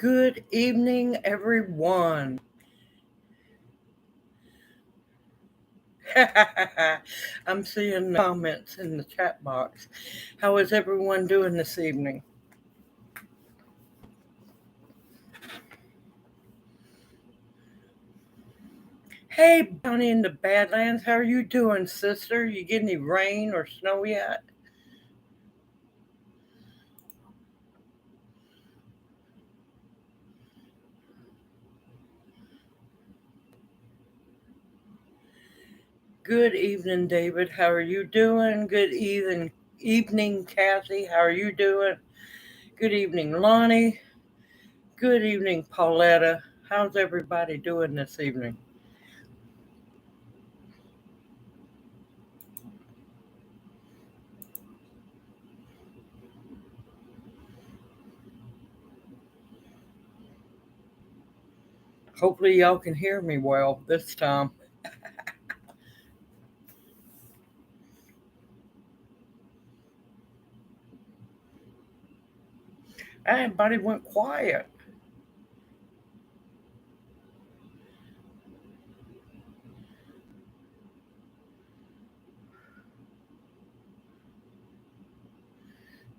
Good evening, everyone. I'm seeing comments in the chat box. How is everyone doing this evening? Hey, down in the Badlands, how are you doing, sister? You get any rain or snow yet? Good evening, David. How are you doing? Good evening, Kathy. How are you doing? Good evening, Lonnie. Good evening, Pauletta. How's everybody doing this evening? Hopefully, y'all can hear me well this time. Everybody went quiet.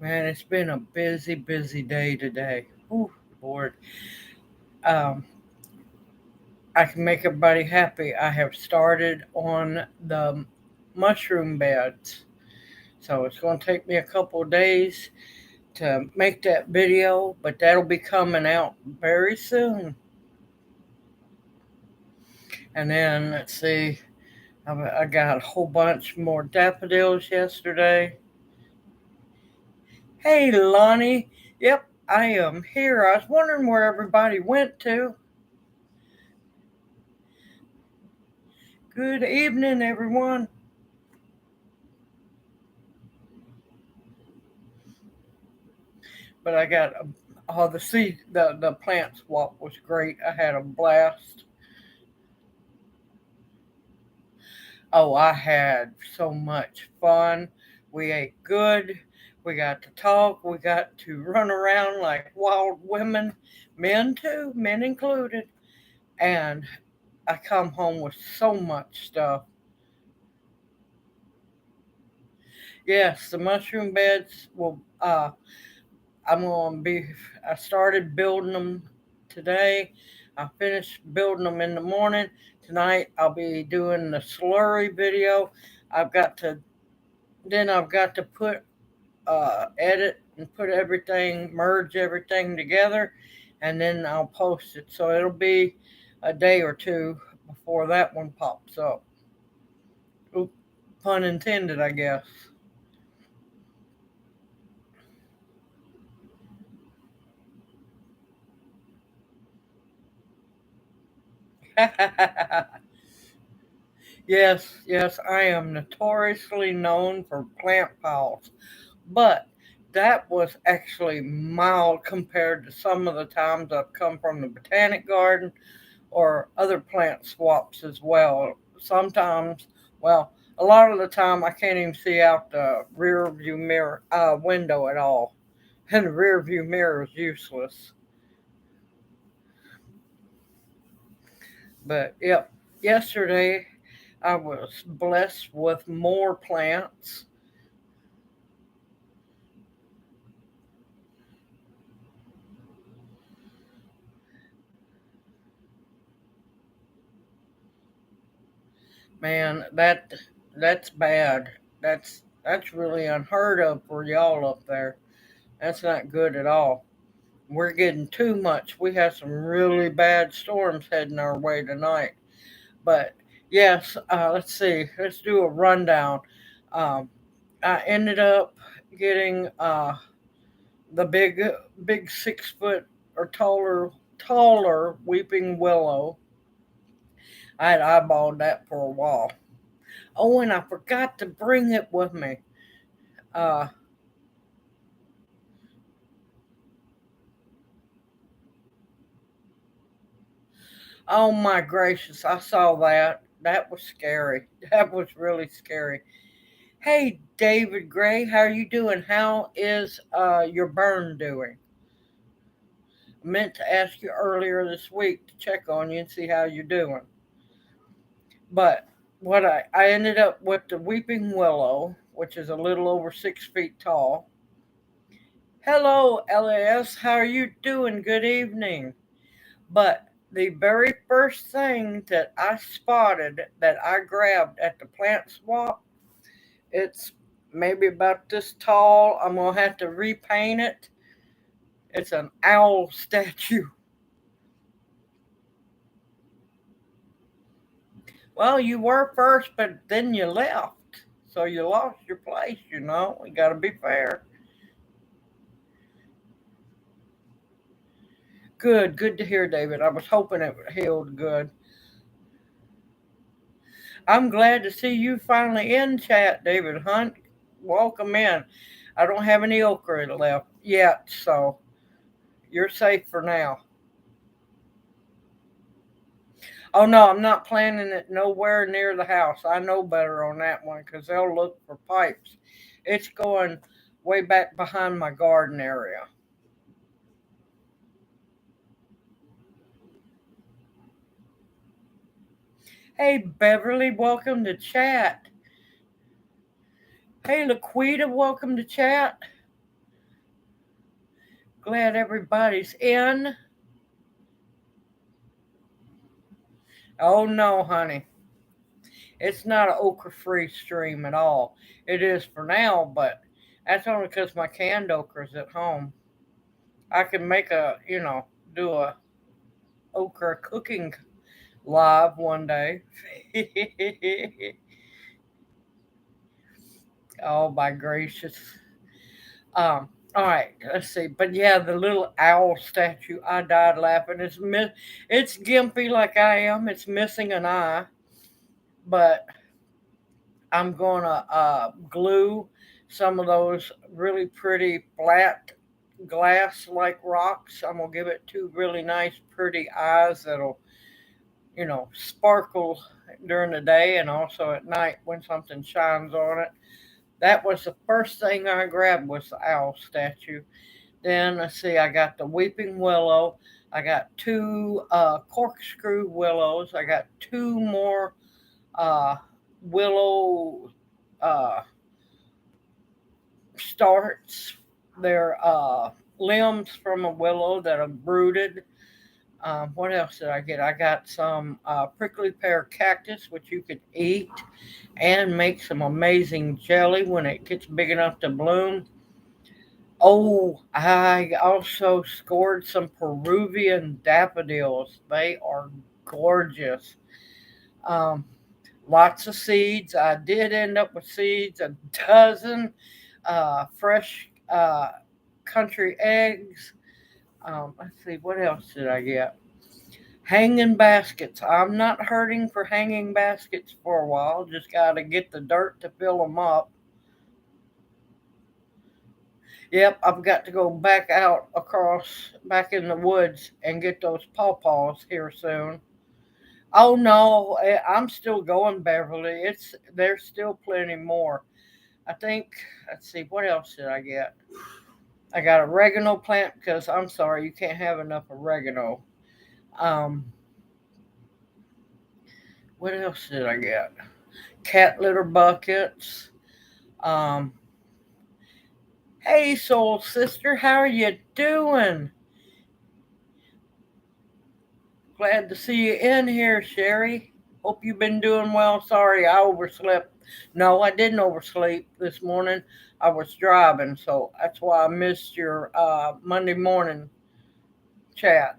Man, it's been a busy, busy day today. Oh, Lord. Um, I can make everybody happy. I have started on the mushroom beds. So it's going to take me a couple of days to make that video, but that'll be coming out very soon. And then let's see, I got a whole bunch more daffodils yesterday. Hey, Lonnie. Yep, I am here. I was wondering where everybody went to. Good evening, everyone. But I got the plant swap was great. I had a blast. Oh, I had so much fun. We ate good. We got to talk. We got to run around like wild women, men too, men included. And I come home with so much stuff. Yes, the mushroom beds will. I'm gonna be. I started building them today. I finished building them in the morning. Tonight I'll be doing the slurry video. I've got to. Then I've got to edit and put everything, merge everything together, and then I'll post it. So it'll be a day or two before that one pops up. Oop, pun intended, I guess. Yes, yes, I am notoriously known for plant piles, but that was actually mild compared to some of the times I've come from the botanic garden or other plant swaps as well. Sometimes, well, a lot of the time I can't even see out the rear view mirror window at all, and the rear view mirror is useless. But yep, yesterday I was blessed with more plants. Man, that's bad. That's really unheard of for y'all up there. That's not good at all. We're getting too much. We have some really bad storms heading our way tonight. But yes, let's see. Let's do a rundown. Um, I ended up getting the big 6 foot or taller weeping willow. I had eyeballed that for a while. Oh, and I forgot to bring it with me. Uh, oh my gracious, I saw that. That was scary. That was really scary. Hey, David Gray, how are you doing? How is your burn doing? I meant to ask you earlier this week to check on you and see how you're doing. But I ended up with the weeping willow, which is a little over 6 feet tall. Hello, LAS. How are you doing? Good evening. But the very first thing that I spotted that I grabbed at the plant swap, it's maybe about this tall. I'm gonna have to repaint it. It's an owl statue. Well, you were first, but then you left. So you lost your place, you know. We gotta be fair. Good, good to hear, David. I was hoping it healed good. I'm glad to see you finally in chat, David Hunt. Welcome in. I don't have any okra left yet, so you're safe for now. Oh no, I'm not planting it nowhere near the house. I know better on that one because they'll look for pipes. It's going way back behind my garden area. Hey Beverly, welcome to chat. Hey Laquita, welcome to chat. Glad everybody's in. Oh no, honey. It's not an okra free stream at all. It is for now, but that's only because my canned okra's at home. I can make do a okra cooking live one day. Oh my gracious. All right, let's see. But yeah, the little owl statue, I died laughing. It's gimpy like I am. It's missing an eye, but I'm gonna glue some of those really pretty flat glass like rocks. I'm gonna give it two really nice pretty eyes that'll, sparkle during the day and also at night when something shines on it. That was the first thing I grabbed was the owl statue. Then let's see, I got the weeping willow. I got two corkscrew willows. I got two more uh, willow uh, starts. They're limbs from a willow that are brooded. What else did I get? I got some prickly pear cactus, which you could eat and make some amazing jelly when it gets big enough to bloom. Oh, I also scored some Peruvian daffodils. They are gorgeous. Um, Lots of seeds. I did end up with seeds, a dozen fresh country eggs. Let's see, what else did I get? Hanging baskets. I'm not hurting for hanging baskets for a while. Just got to get the dirt to fill them up. Yep, I've got to go back out back in the woods and get those pawpaws here soon. Oh no, I'm still going, Beverly. There's still plenty more. I think. Let's see, what else did I get? I got oregano plant because I'm sorry, you can't have enough oregano. Um, what else did I get? Cat litter buckets. Um, hey, soul sister, how are you doing? Glad to see you in here, Sherry. Hope you've been doing well. Sorry, I overslept. No, I didn't oversleep this morning. I was driving, so that's why I missed your Monday morning chat.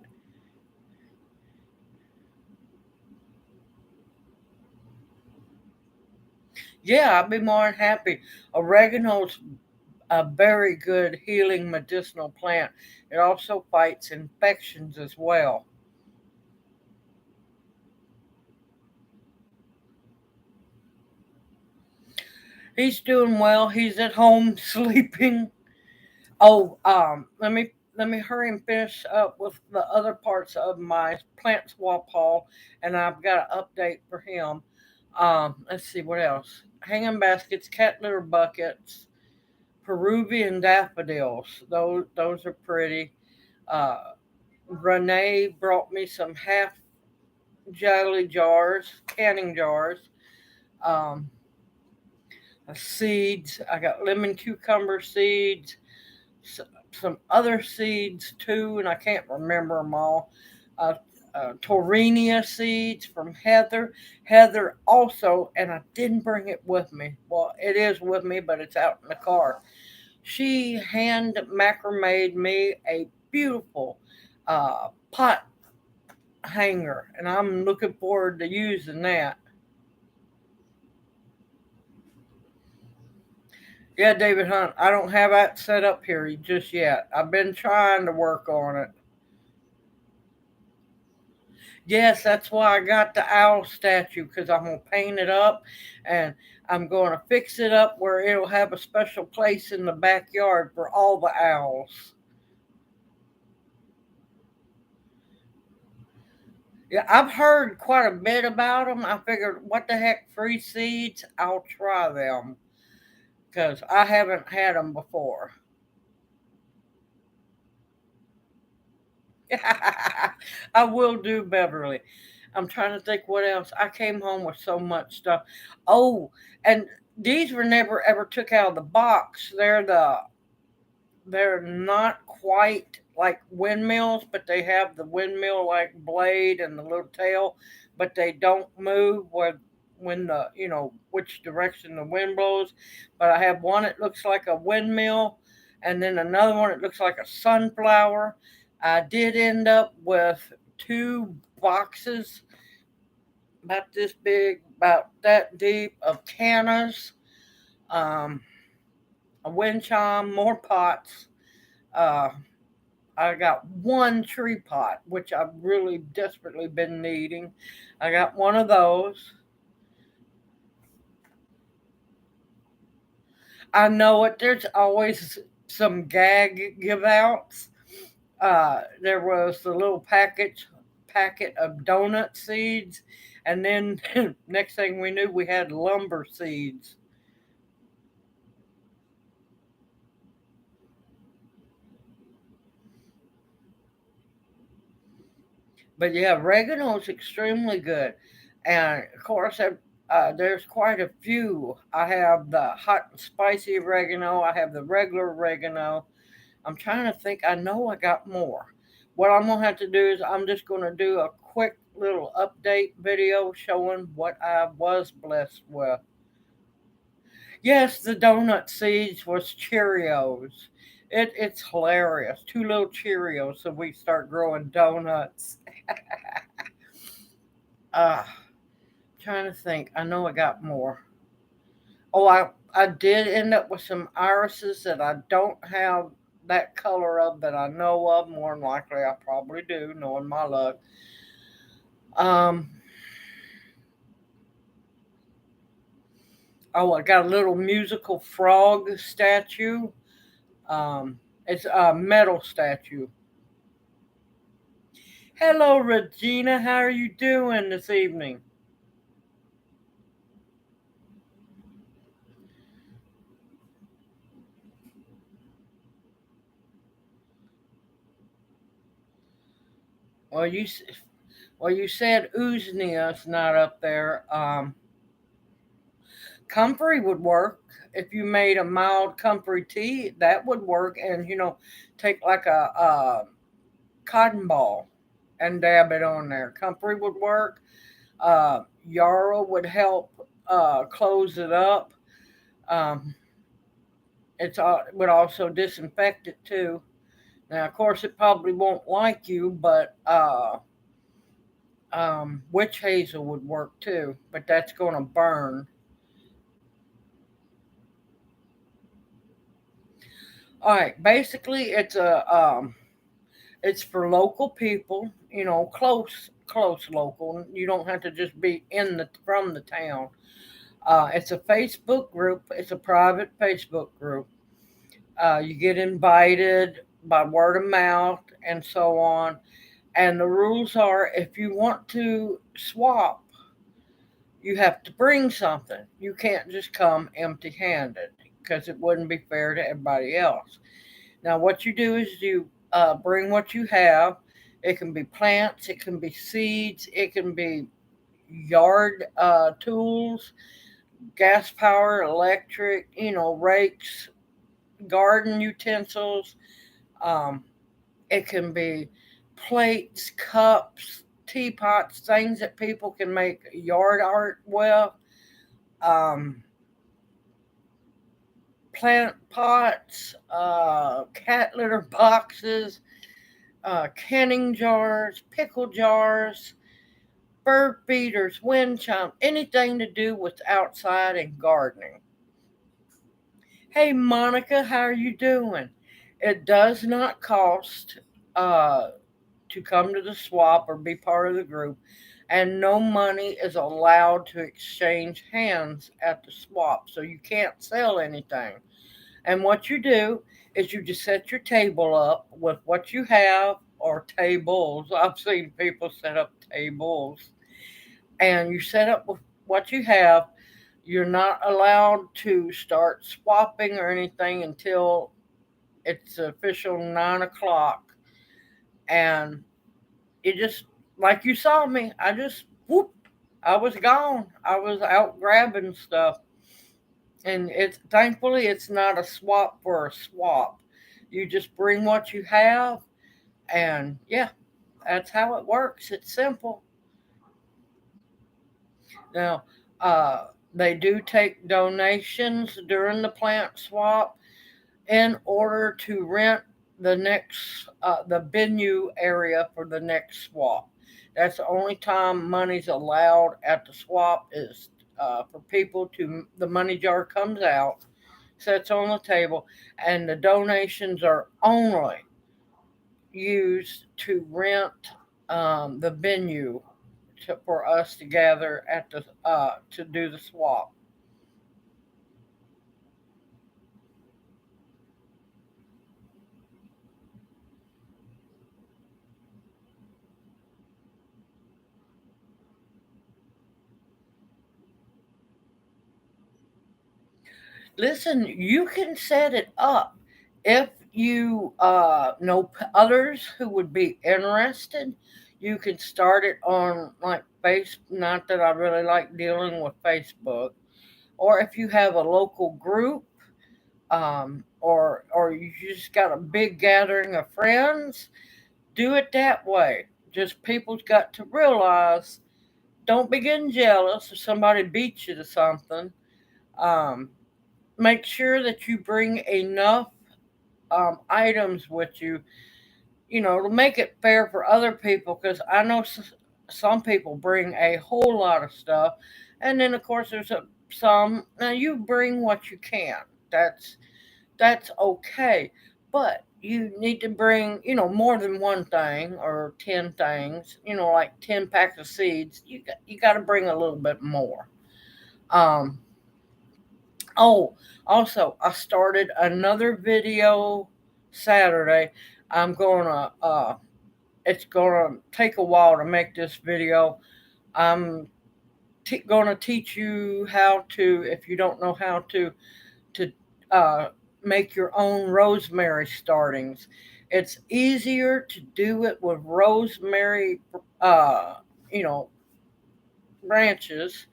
Yeah, I'd be more than happy. Oregano's a very good healing medicinal plant. It also fights infections as well. He's doing well. He's at home sleeping. Oh, let me hurry and finish up with the other parts of my plant swap haul, and I've got an update for him. Let's see what else. Hanging baskets, cat litter buckets, Peruvian daffodils. Those are pretty. Uh, Renee brought me some half jelly jars, canning jars, um, seeds. I got lemon cucumber seeds, some other seeds too, and I can't remember them all. Uh, Taurinia seeds from Heather. Heather also, and I didn't bring it with me. Well, it is with me, but it's out in the car. She hand macrameed me a beautiful pot hanger, and I'm looking forward to using that. Yeah, David Hunt, I don't have that set up here just yet. I've been trying to work on it. Yes, that's why I got the owl statue because I'm going to paint it up and I'm going to fix it up where it'll have a special place in the backyard for all the owls. Yeah, I've heard quite a bit about them. I figured, what the heck, free seeds? I'll try them because I haven't had them before. I will do, Beverly. I'm trying to think what else. I came home with so much stuff. Oh, and these were never ever took out of the box. They're not quite like windmills, but they have the windmill like blade and the little tail, but they don't move when the which direction the wind blows. But I have one that looks like a windmill, and then another one that looks like a sunflower. I did end up with two boxes about this big, about that deep of cannas, um, a wind chime, more pots. Uh, I got one tree pot, which I've really desperately been needing. I got one of those. I know it. There's always some gag give outs. There was the little packet of donut seeds, and then next thing we knew, we had lumber seeds. But yeah, oregano is extremely good, and of course, there's quite a few. I have the hot and spicy oregano. I have the regular oregano. I'm trying to think. I know I got more. What I'm gonna have to do is I'm just gonna do a quick little update video showing what I was blessed with. Yes, the donut seeds was Cheerios. It's hilarious. Two little Cheerios, so we start growing donuts. Uh, Trying to think. I know I got more. Oh, I did end up with some irises that I don't have that color of that I know of. More than likely, I probably do, knowing my luck. Um, oh, I got a little musical frog statue. It's a metal statue. Hello, Regina. How are you doing this evening? Well, you said Uznia's not up there. Comfrey would work if you made a mild comfrey tea. That would work, and take like a cotton ball and dab it on there. Comfrey would work. Yarrow would help close it up. Um, would also disinfect it too. Now, of course, it probably won't like you, but witch hazel would work too. But that's going to burn. All right, basically, it's for local people. Close local. You don't have to just be in the from the town. It's a Facebook group. It's a private Facebook group. You get invited by word of mouth and so on. And the rules are, if you want to swap, you have to bring something. You can't just come empty handed because it wouldn't be fair to everybody else. Now, what you do is you bring what you have. It can be plants, it can be seeds, it can be yard tools, gas power, electric, rakes, garden utensils. Um, it can be plates, cups, teapots, things that people can make yard art with. Um, Plant pots, cat litter boxes, canning jars, pickle jars, bird feeders, wind chime, anything to do with outside and gardening. Hey Monica, how are you doing? It does not cost uh, to come to the swap or be part of the group, and no money is allowed to exchange hands at the swap, so you can't sell anything. And what you do is you just set your table up with what you have, or tables. I've seen people set up tables. And you set up with what you have. You're not allowed to start swapping or anything until it's official 9 o'clock. And it just, like you saw me, I just, whoop, I was gone. I was out grabbing stuff. And it's thankfully it's not a swap for a swap. You just bring what you have, and yeah, that's how it works. It's simple. Now, they do take donations during the plant swap in order to rent the venue area for the next swap. That's the only time money's allowed at the swap is for people to the money jar comes out, sits on the table, and the donations are only used to rent the venue for us to gather at the to do the swap. Listen, you can set it up if you know others who would be interested. You can start it on like face. Not that I really like dealing with Facebook, or if you have a local group, or you just got a big gathering of friends, do it that way. Just people's got to realize, don't be getting jealous if somebody beats you to something. Um, Make sure that you bring enough items with you, to make it fair for other people. Because I know some people bring a whole lot of stuff, and then of course there's some. Now you bring what you can. That's that's okay. But you need to bring, more than one thing or 10 things, like 10 packs of seeds. You got to bring a little bit more. Um, oh, also, I started another video Saturday. I'm going to, it's going to take a while to make this video. I'm going to teach you how to, if you don't know how to uh, make your own rosemary startings. It's easier to do it with rosemary, uh, you know, branches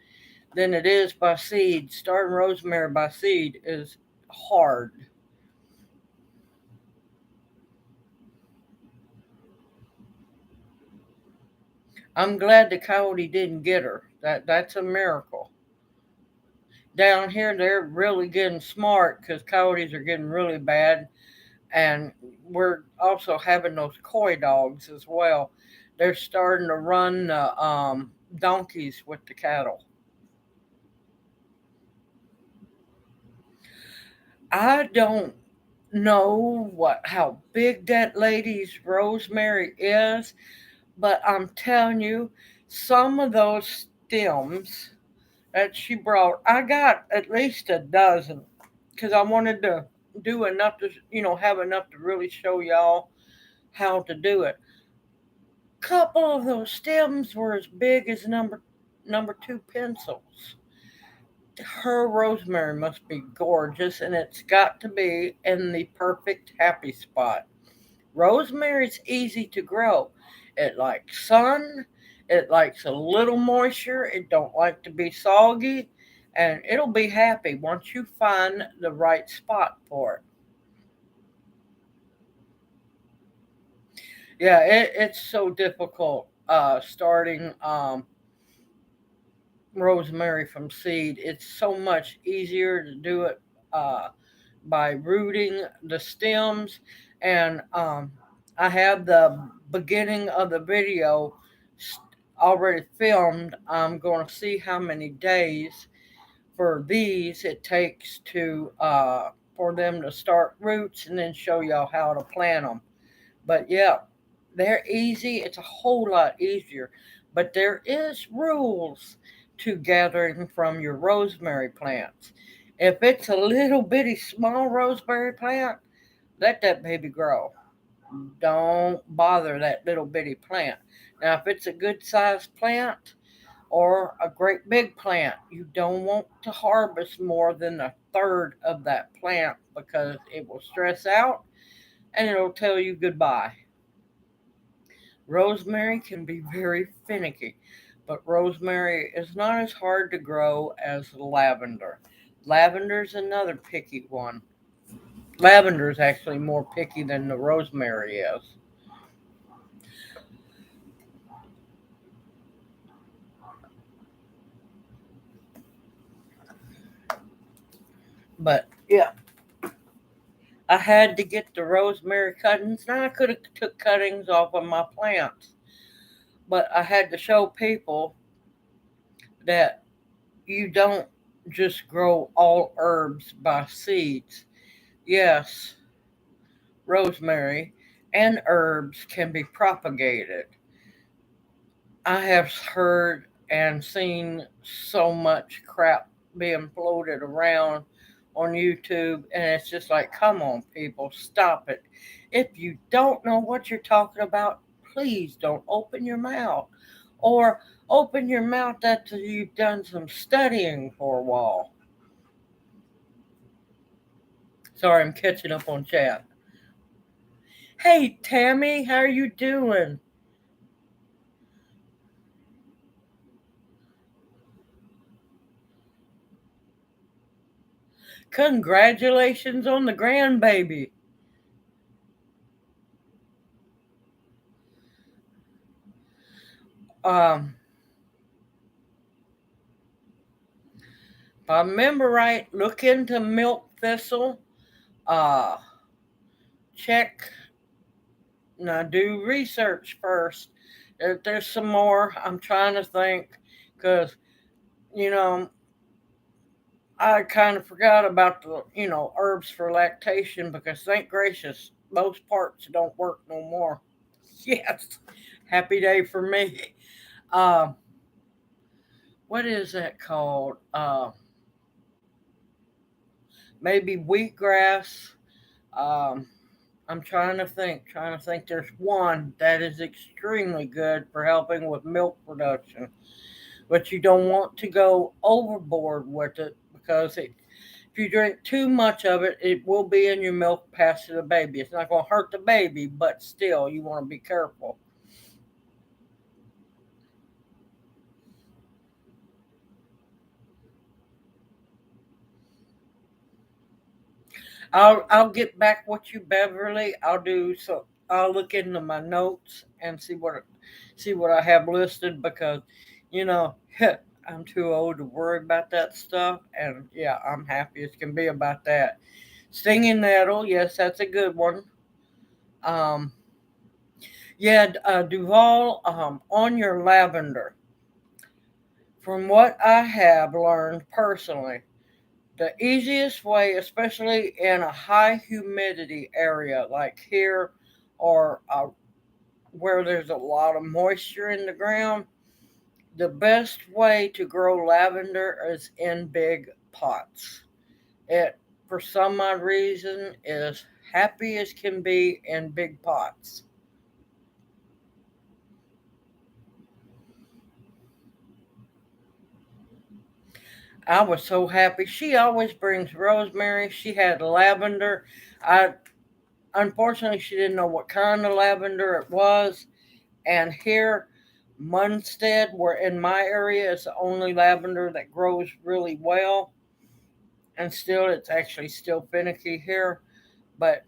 than it is by seed. Starting rosemary by seed is hard. I'm glad the coyote didn't get her. That's a miracle. Down here, they're really getting smart because coyotes are getting really bad, and we're also having those coy dogs as well. They're starting to run the donkeys with the cattle. I don't know how big that lady's rosemary is, but I'm telling you, some of those stems that she brought, I got at least a dozen because I wanted to do enough to, have enough to really show y'all how to do it. Couple of those stems were as big as number two pencils. Her rosemary must be gorgeous, and it's got to be in the perfect happy spot. Rosemary's easy to grow. It likes sun. It likes a little moisture. It don't like to be soggy, and it'll be happy once you find the right spot for it. Yeah, it's so difficult starting rosemary from seed. It's so much easier to do it uh, by rooting the stems. And I have the beginning of the video already filmed. I'm going to see how many days for these it takes to for them to start roots, and then show y'all how to plant them. But yeah, they're easy. It's a whole lot easier. But there is rules to gathering from your rosemary plants. If it's a little bitty small rosemary plant, let that baby grow. Don't bother that little bitty plant. Now, if it's a good sized plant or a great big plant, you don't want to harvest more than a third of that plant because it will stress out and it'll tell you goodbye. Rosemary can be very finicky, but rosemary is not as hard to grow as lavender. Lavender's another picky one. Lavender is actually more picky than the rosemary is. But yeah, I had to get the rosemary cuttings. Now I could have took cuttings off of my plants, but I had to show people that you don't just grow all herbs by seeds. Yes, rosemary and herbs can be propagated. I have heard and seen so much crap being floated around on YouTube, and it's just like, come on, people, stop it. If you don't know what you're talking about, please don't open your mouth. Or open your mouth after you've done some studying for a while. Sorry, I'm catching up on chat. Hey, Tammy, how are you doing? Congratulations on the grandbaby. Um, if I remember right, look into milk thistle. Uh, check. Now do research first. If there's some more, I'm trying to think because you know I kind of forgot about the herbs for lactation because thank gracious most parts don't work no more. Yes, happy day for me. Uh, what is that called? Maybe wheatgrass. Um, I'm trying to think. There's one that is extremely good for helping with milk production, but you don't want to go overboard with it because if you drink too much of it, it will be in your milk past to the baby. It's not going to hurt the baby, but still, you want to be careful. I'll get back with you, Beverly. I'll do so. I'll look into my notes and see what I have listed because, you know, I'm too old to worry about that stuff. And yeah, I'm happy as can be about that. Stinging nettle, yes, that's a good one. Um, yeah, Duval, on your lavender. From what I have learned personally, the easiest way, especially in a high humidity area like here or where there's a lot of moisture in the ground, the best way to grow lavender is in big pots. It, for some odd reason, is happy as can be in big pots. I was so happy. She always brings rosemary. She had lavender. I Unfortunately she didn't know what kind of lavender it was, And here, Munstead, where in my area is the only lavender that grows really well, and still it's actually still finicky here. But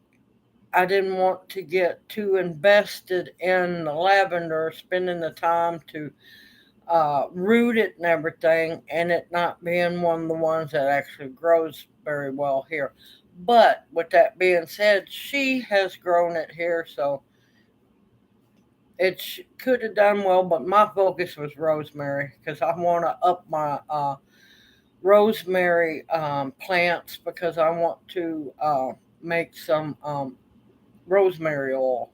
I didn't want to get too invested in the lavender, spending the time to root it and everything, and it not being one of the ones that actually grows very well here. But with that being said, she has grown it here, so it could have done well. But my focus was rosemary because I want to up my rosemary plants because I want to make some rosemary oil.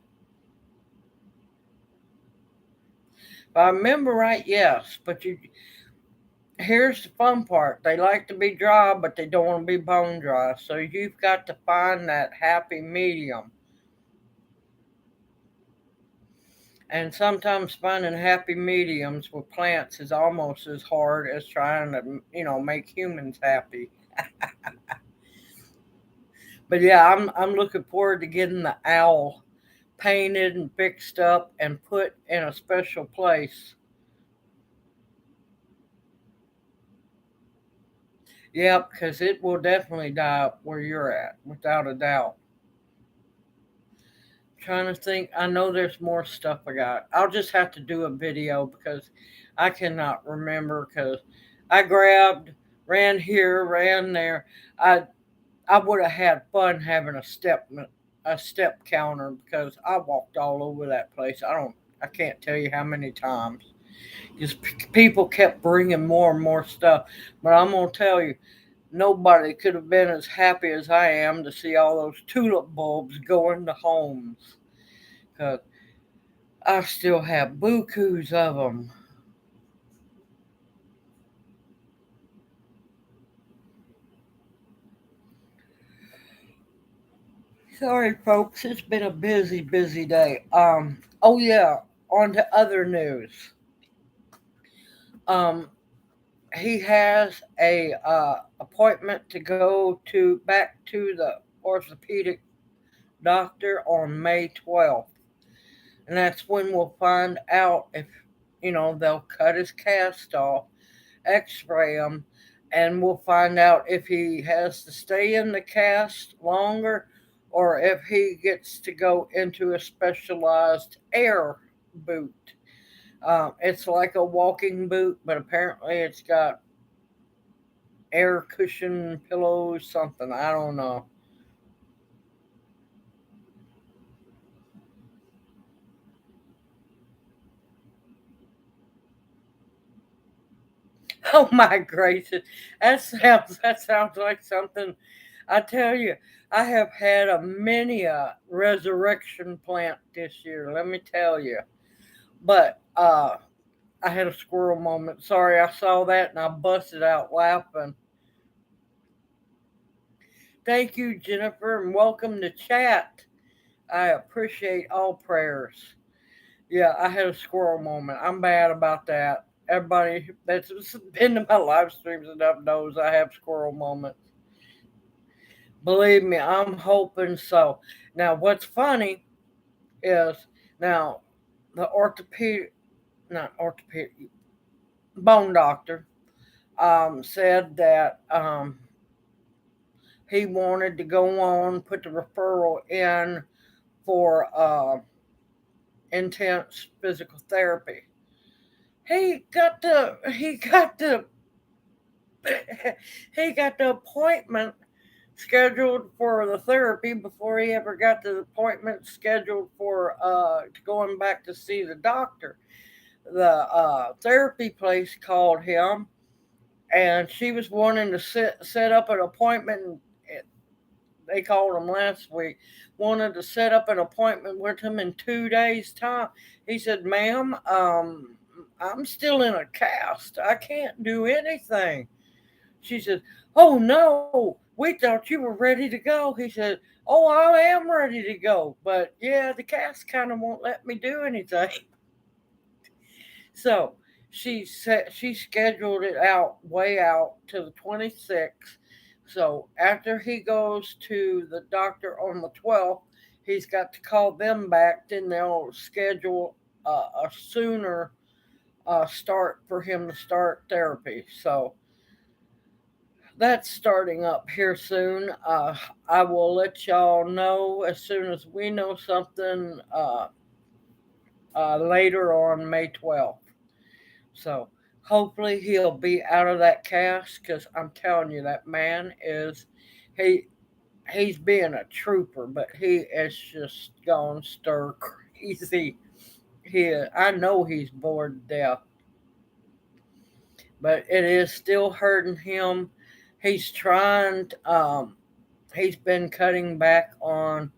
If I remember right, yes. But you, here's the fun part: they like to be dry, but they don't want to be bone dry. So you've got to find that happy medium. And sometimes finding happy mediums with plants is almost as hard as trying to, make humans happy. But yeah, I'm looking forward to getting the owl painted and fixed up and put in a special place. Yep, because it will definitely die up where you're at, without a doubt. Trying to think, I know there's more stuff I got. I'll just have to do a video because I cannot remember because I grabbed, ran here, ran there. I I would have had fun having a step counter because I walked all over that place. I can't tell you how many times. Just people kept bringing more and more stuff, but I'm gonna tell you, nobody could have been as happy as I am to see all those tulip bulbs going to homes. Cause I still have bukus of them. Sorry, folks, it's been a busy, busy day. Oh yeah, on to other news. Um, he has a appointment to go to back to the orthopedic doctor on May 12th, and that's when we'll find out if they'll cut his cast off, X-ray him, and we'll find out if he has to stay in the cast longer or if he gets to go into a specialized air boot. It's like a walking boot, but apparently it's got air cushion pillows, something. I don't know. Oh my gracious, that sounds like something. I tell you, I have had a many a resurrection plant this year. Let me tell you, but I had a squirrel moment. Sorry, I saw that and I busted out laughing. Thank you, Jennifer, and welcome to chat. I appreciate all prayers. Yeah, I had a squirrel moment. I'm bad about that. Everybody that's been to my live streams enough knows I have squirrel moments. Believe me, I'm hoping so. Now, what's funny is now the not orthopedic, bone doctor said that he wanted to go on, put the referral in for intense physical therapy. He got the he got the appointment scheduled for the therapy before he ever got the appointment scheduled for going back to see the doctor. The therapy place called him, and she was wanting to set up an appointment. They called him last week. Wanted to set up an appointment with him in 2 days' time. He said, "Ma'am, I'm still in a cast. I can't do anything." She said, "Oh no, we thought you were ready to go." He said, "Oh, I am ready to go, but yeah, the cast kind of won't let me do anything." So she scheduled it out way out to the 26th. So after he goes to the doctor on the 12th, he's got to call them back. Then they'll schedule a sooner start for him to start therapy. So that's starting up here soon. I will let y'all know as soon as we know something later on May 12th. So hopefully he'll be out of that cast because I'm telling you, that man is, he, he's being a trooper, but he is just gone stir crazy. I know he's bored to death, but it is still hurting him. He's trying. He's been cutting back on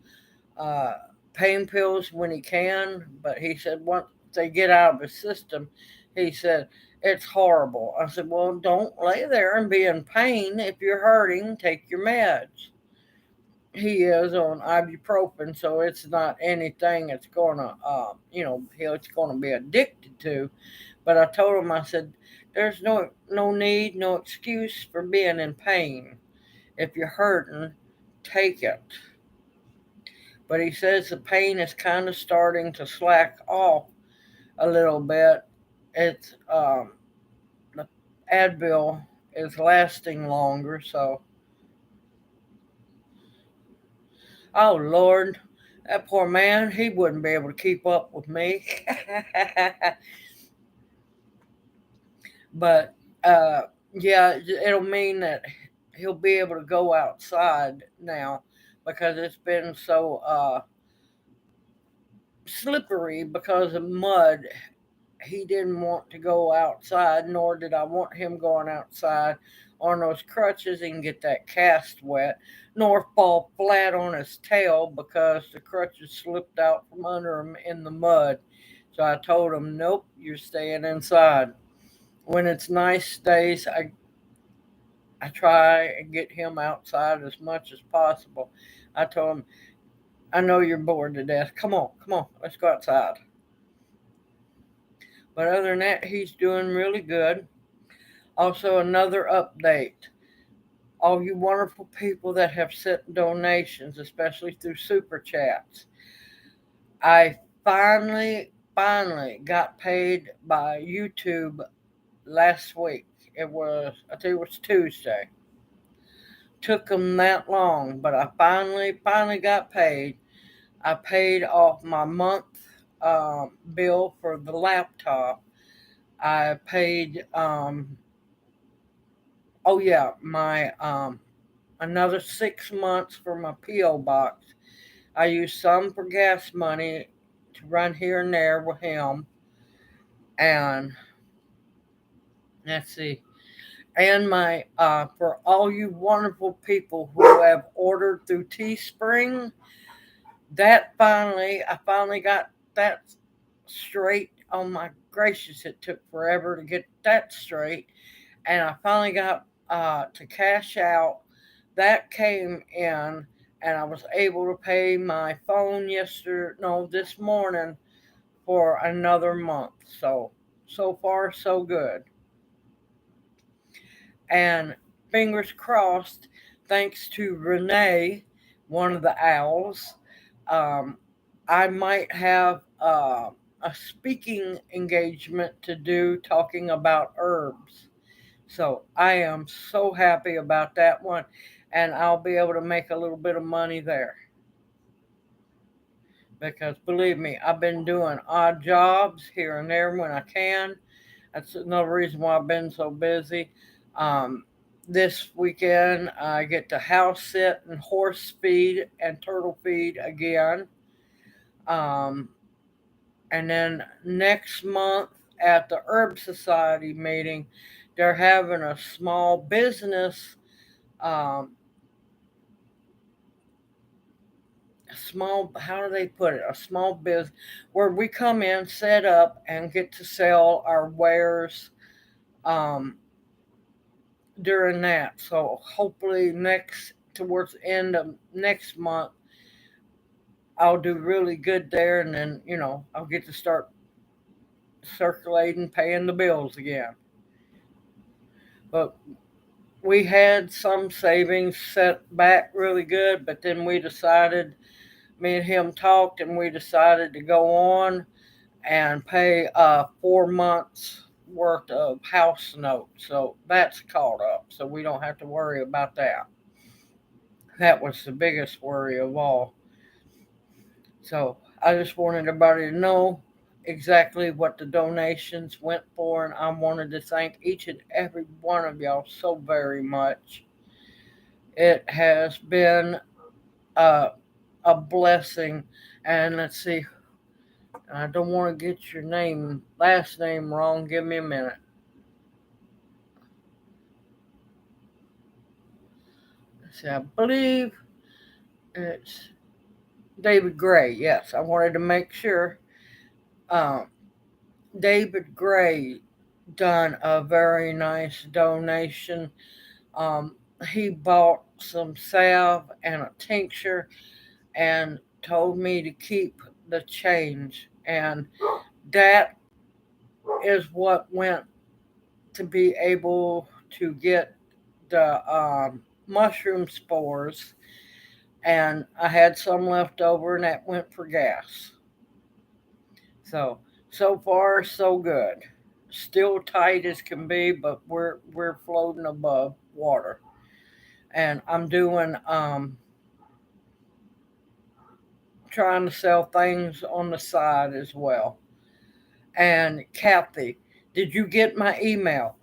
uh, pain pills when he can, but he said once they get out of his system, he said it's horrible. I said, well, don't lay there and be in pain. If you're hurting, take your meds. He is on ibuprofen, so it's not anything that's gonna, he's gonna be addicted to. But I told him, I said, there's no need, no excuse for being in pain. If you're hurting, take it. But he says the pain is kind of starting to slack off a little bit. It's the Advil is lasting longer, so oh Lord, that poor man, he wouldn't be able to keep up with me. But yeah, it'll mean that he'll be able to go outside now because it's been so slippery because of mud. He didn't want to go outside, nor did I want him going outside on those crutches and get that cast wet, nor fall flat on his tail because the crutches slipped out from under him in the mud. So I told him, nope, you're staying inside. When it's nice days, I try and get him outside as much as possible. I told him, I know you're bored to death. Come on, let's go outside. But other than that, he's doing really good. Also, another update. All you wonderful people that have sent donations, especially through super chats. I finally got paid by YouTube last week. I think it was Tuesday. Took them that long, but I finally got paid. I paid off my month bill for the laptop. I paid, oh yeah, my another 6 months for my PO box. I used some for gas money to run here and there with him, and let's see, and my for all you wonderful people who have ordered through Teespring, I finally got that straight. Oh my gracious, it took forever to get that straight, and I finally got to cash out. That came in, and I was able to pay my phone this morning for another month. So far so good. And fingers crossed, thanks to Renee, one of the owls, um, I might have a speaking engagement to do talking about herbs. So I am so happy about that one, and I'll be able to make a little bit of money there. Because believe me, I've been doing odd jobs here and there when I can. That's another reason why I've been so busy. Um, this weekend, I get to house sit and horse feed and turtle feed again. Um, and then next month at the Herb Society meeting, they're having a small business, um, how do they put it? A small business where we come in, set up, and get to sell our wares um, during that. So hopefully towards the end of next month, I'll do really good there, and then I'll get to start circulating, paying the bills again. But we had some savings set back really good, but then me and him talked, and we decided to go on, and pay 4 months worth of house note. So that's caught up. So we don't have to worry about that. That was the biggest worry of all. So I just wanted everybody to know exactly what the donations went for, and I wanted to thank each and every one of y'all so very much. It has been uh, a blessing. And let's see, I don't want to get your last name wrong. Give me a minute. Let's see, I believe it's David Gray. Yes, I wanted to make sure. Um, David Gray done a very nice donation. Um, he bought some salve and a tincture and told me to keep the change. And that is what went to be able to get the mushroom spores. And I had some left over, and that went for gas. So far so good. Still tight as can be, but we're floating above water. And I'm doing trying to sell things on the side as well. And Kathy, did you get my email?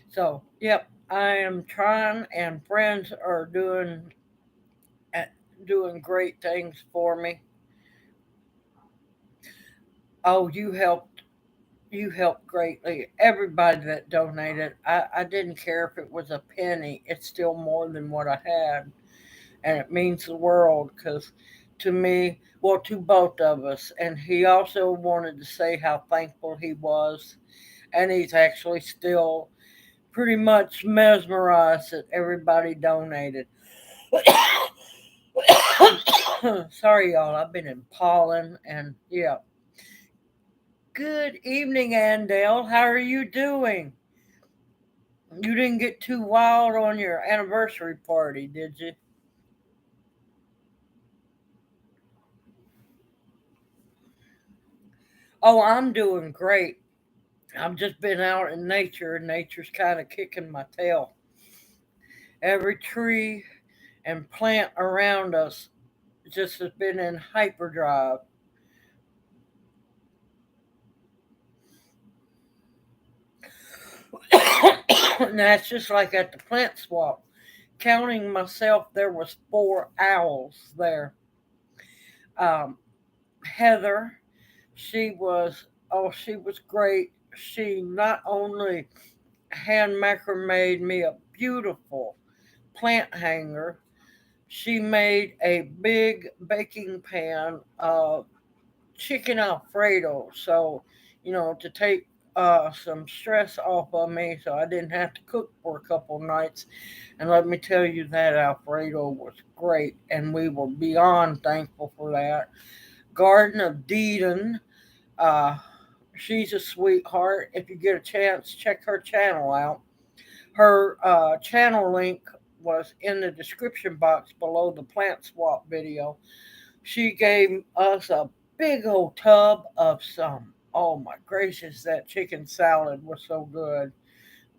So, yep, I am trying, and friends are uh, doing great things for me. Oh, you helped greatly. Everybody that donated, I didn't care if it was a penny. It's still more than what I had, and it means the world because to me, well, to both of us. And he also wanted to say how thankful he was, and he's actually still pretty much mesmerized that everybody donated. Sorry, y'all. I've been in pollen, and yeah. Good evening, Andale. How are you doing? You didn't get too wild on your anniversary party, did you? Oh, I'm doing great. I've just been out in nature, and nature's kind of kicking my tail. Every tree and plant around us just has been in hyperdrive. And that's just like at the plant swap. Counting myself, there was 4 owls there. Um, Heather, she was great. She not only hand macrameed me a beautiful plant hanger, she made a big baking pan of chicken Alfredo. So, to take some stress off of me so I didn't have to cook for a couple nights. And let me tell you, that Alfredo was great, and we were beyond thankful for that. Garden of Deedon, uh, she's a sweetheart. If you get a chance, check her channel out. Her channel link was in the description box below the plant swap video. She gave us a big old tub of some. Oh my gracious, that chicken salad was so good.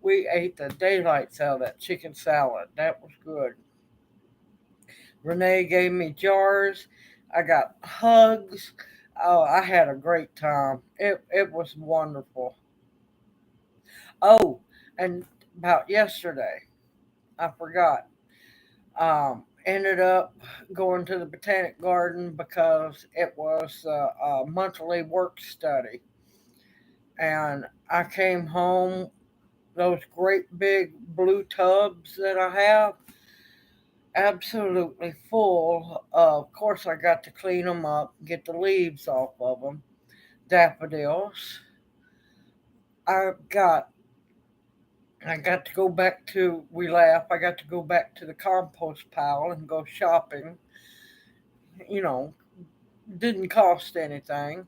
We ate the daylights out of that chicken salad. That was good. Renee gave me jars. I got hugs. Oh, I had a great time. It was wonderful. Oh, and about yesterday, I forgot. Ended up going to the botanic garden because it was a monthly work study, and I came home. Those great big blue tubs that I have, absolutely full. Of course, I got to clean them up, get the leaves off of them. Daffodils. I got I got to go back to we laugh. I got to go back to the compost pile and go shopping. You know, didn't cost anything.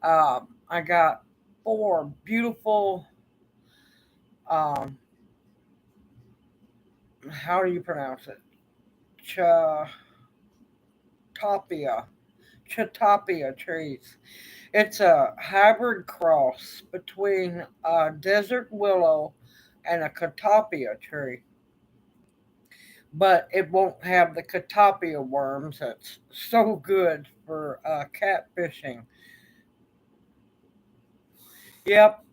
I got 4 beautiful um, how do you pronounce it? Chatopia. Chatopia trees. It's a hybrid cross between a desert willow and a catopia tree, but it won't have the catopia worms. That's so good for catfishing. Yep,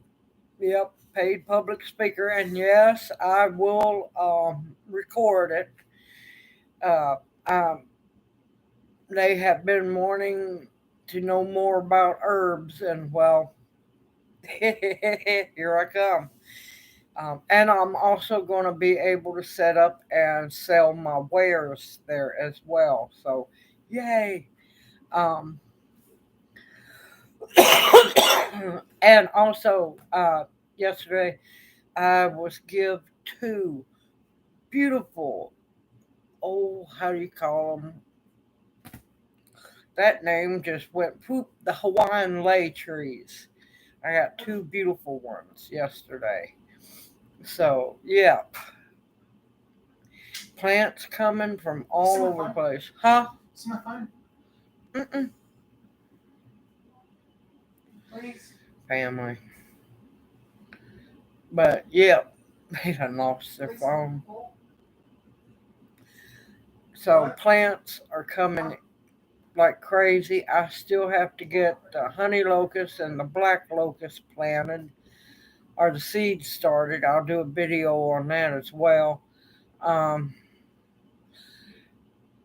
yep. Paid public speaker, and yes, I will record it. Uh, um, they have been wanting to know more about herbs, and well, here I come. And I'm also going to be able to set up and sell my wares there as well. So, yay! Um, and also, yesterday I was give two beautiful, oh, how do you call them? That name just went poop. The Hawaiian lay trees. I got two beautiful ones yesterday. So, yeah, plants coming from all over the place. Huh? It's not fine. Mm-mm. Please. Family. But, yeah, they done lost their phone. So, plants are coming like crazy. I still have to get the honey locust and the black locust planted or the seeds started. I'll do a video on that as well. Um,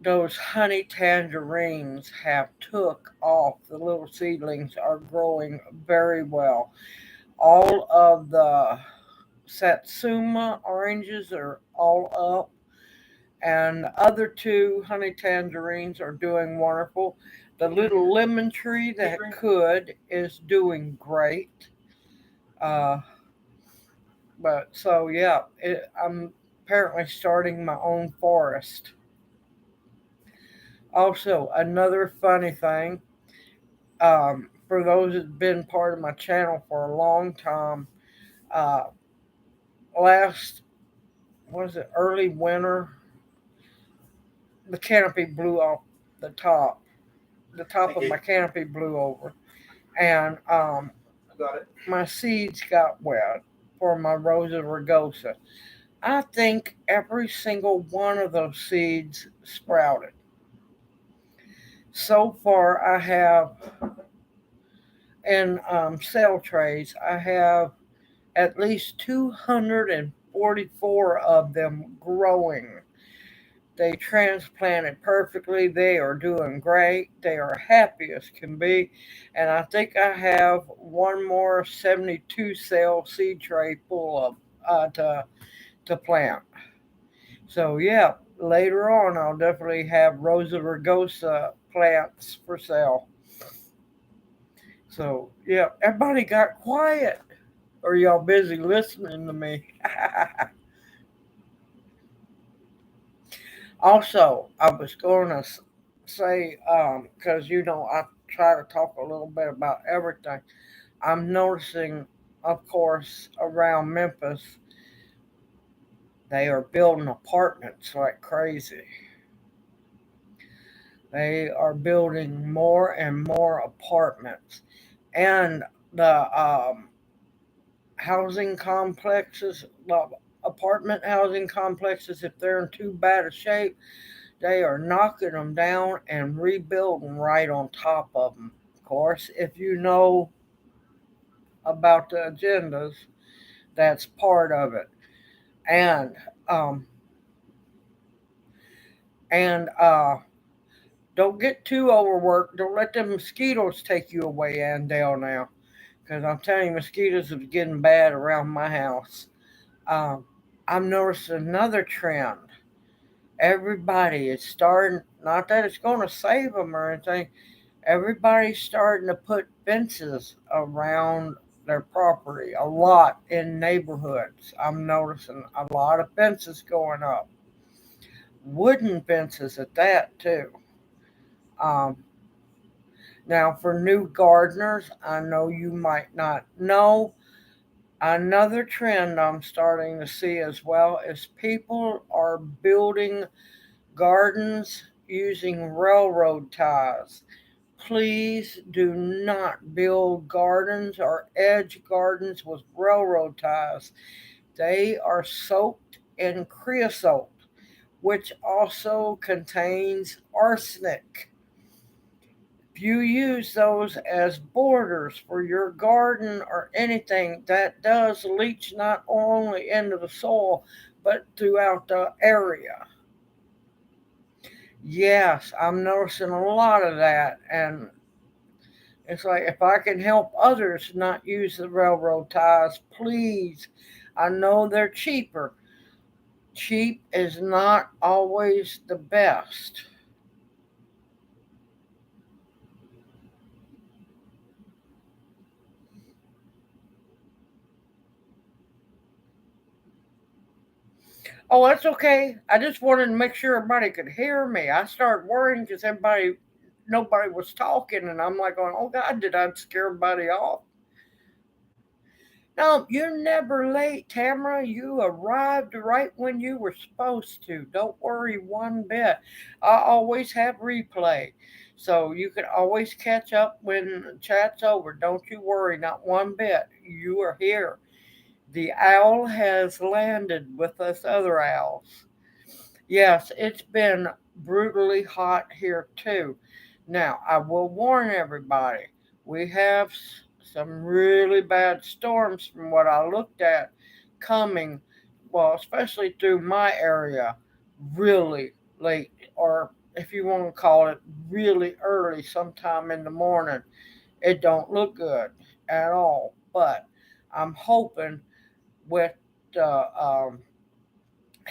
those honey tangerines have took off. The little seedlings are growing very well. All of the satsuma oranges are all up, and the other two honey tangerines are doing wonderful. The little lemon tree that could is doing great. Uh, but so yeah, I'm apparently starting my own forest. Also, another funny thing, for those that've been part of my channel for a long time, uh, last was it early winter, the canopy blew off the top. The top of my canopy blew over, and I got it. my seeds got wet for my Rosa rugosa. I think every single one of those seeds sprouted. So far, I have in cell trays, I have at least 244 of them growing. They transplanted perfectly. They are doing great. They are happy as can be. And I think I have one more 72 cell seed tray full of to plant. So, yeah, later on, I'll definitely have Rosa rugosa plants for sale. So, yeah, everybody got quiet. Or y'all busy listening to me? Also, I was going to say, because I try to talk a little bit about everything. I'm noticing, of course, around Memphis, they are building apartments like crazy. They are building more and more apartments. And the housing complexes, the apartment housing complexes, if they're in too bad a shape, they are knocking them down and rebuilding right on top of them. Of course, if you know about the agendas, that's part of it. And um, and don't get too overworked. Don't let them mosquitoes take you away, Andale, now, because I'm telling you, mosquitoes are getting bad around my house. Um, I've noticed another trend. Everybody is starting. Not that it's going to save them or anything. Everybody's starting to put fences around their property a lot in neighborhoods. I'm noticing a lot of fences going up, wooden fences at that too. Um, Now, for new gardeners, I know you might not know, Another trend I'm starting to see as well is people are building gardens using railroad ties. Please do not build gardens or edge gardens with railroad ties. They are soaked in creosote, which also contains arsenic. If you use those as borders for your garden or anything, that does leach not only into the soil but throughout the area. Yes, I'm noticing a lot of that, and it's like if I can help others not use the railroad ties, please. I know they're cheaper. Cheap is not always the best. Oh, that's okay. I just wanted to make sure everybody could hear me. I started worrying because nobody was talking, and I'm like going, oh God, did I scare everybody off? No, you're never late, Tamara. You arrived right when you were supposed to. Don't worry one bit. I always have replay. So you can always catch up when the chat's over. Don't you worry, not one bit. You are here. The owl has landed with us other owls. Yes, it's been brutally hot here too. Now, I will warn everybody, we have some really bad storms from what I looked at coming, well, especially through my area, really late, or if you want to call it really early, sometime in the morning. It don't look good at all, but I'm hoping with the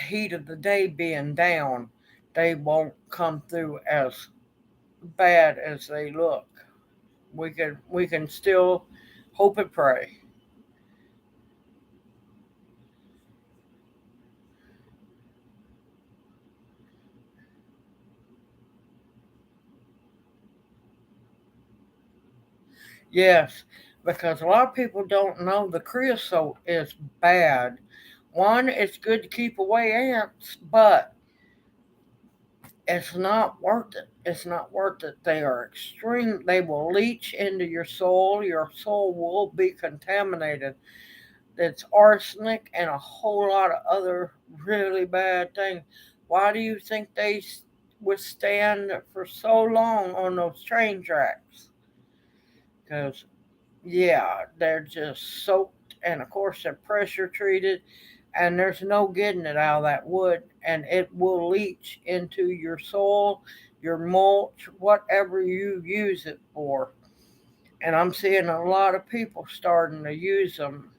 heat of the day being down, they won't come through as bad as they look. We can still hope and pray. Yes, because a lot of people don't know the creosote is bad. One, it's good to keep away ants, but it's not worth it. It's not worth it. They are extreme. They will leach into your soul. Your soul will be contaminated. It's arsenic and a whole lot of other really bad things. Why do you think they withstand for so long on those train tracks? Because, yeah, they're just soaked, and of course, they're pressure treated, and there's no getting it out of that wood, and it will leach into your soil, your mulch, whatever you use it for. And I'm seeing a lot of people starting to use them.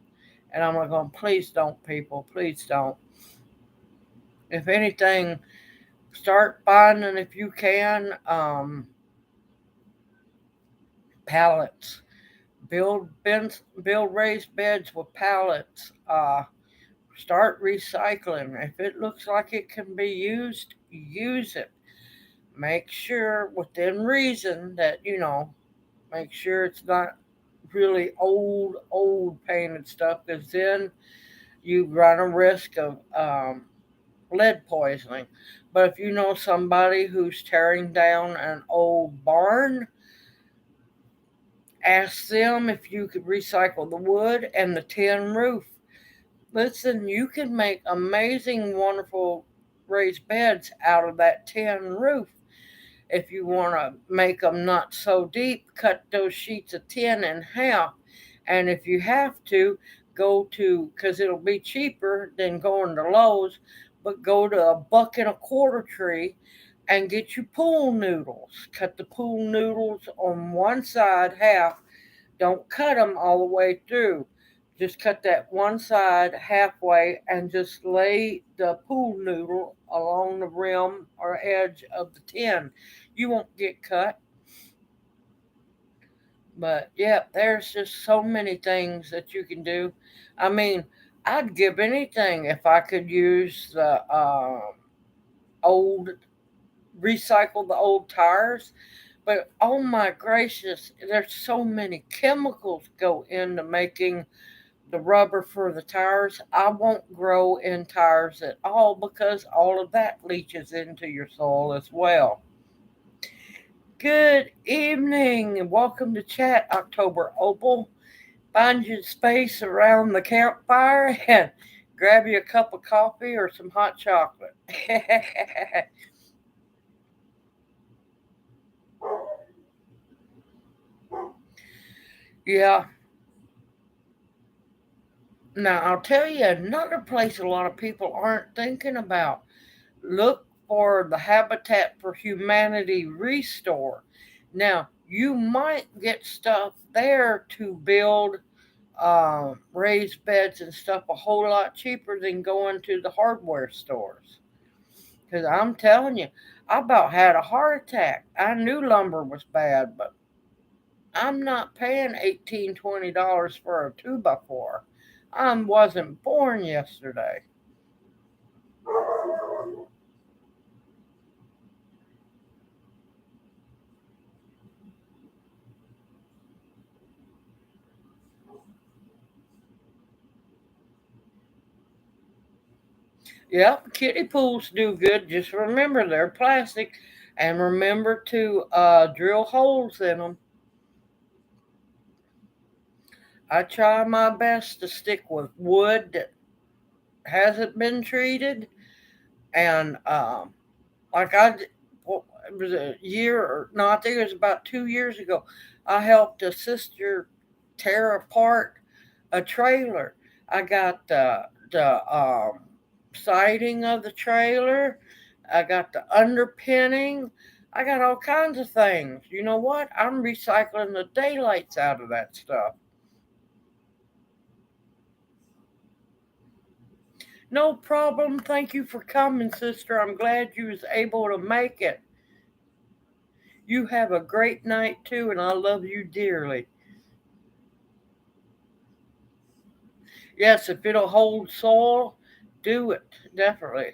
And I'm like, going, please don't, people, please don't. If anything, start finding if you can pallets. Build raised beds with pallets. Start recycling. If it looks like it can be used, use it. Make sure within reason that make sure it's not really old painted stuff, because then you run a risk of lead poisoning. But if you know somebody who's tearing down an old barn, ask them if you could recycle the wood and the tin roof. Listen, you can make amazing, wonderful raised beds out of that tin roof. If you want to make them not so deep, cut those sheets of tin in half. And if you have to, go to, because it'll be cheaper than going to Lowe's, but go to a buck and a quarter tree and get you pool noodles. Cut the pool noodles on one side half. Don't cut them all the way through. Just cut that one side halfway and just lay the pool noodle along the rim or edge of the tin. You won't get cut. But yeah, there's just so many things that you can do. I mean, I'd give anything if I could use the old, recycle the old tires. But oh my gracious, there's so many chemicals go into making the rubber for the tires, I won't grow in tires at all because all of that leaches into your soil as well. Good evening and welcome to Chat October Opal. Find your space around the campfire and grab you a cup of coffee or some hot chocolate. Yeah, now I'll tell you another place a lot of people aren't thinking about. Look for the Habitat for Humanity restore. Now, you might get stuff there to build raised beds and stuff a whole lot cheaper than going to the hardware stores. Because I'm telling you, I about had a heart attack. I knew lumber was bad, but I'm not paying $18-20 for a 2x4. I wasn't born yesterday. Yep, kiddie pools do good. Just remember they're plastic, and remember to drill holes in them. I try my best to stick with wood that hasn't been treated, and like well, it was a year or no, I think it was about 2 years ago. I helped a sister tear apart a trailer. I got the siding of the trailer. I got the underpinning. I got all kinds of things. You know what? I'm recycling the daylights out of that stuff. No problem. Thank you for coming, sister. I'm glad you was able to make it. You have a great night too, and I love you dearly. Yes, if it'll hold soil, do it. Definitely.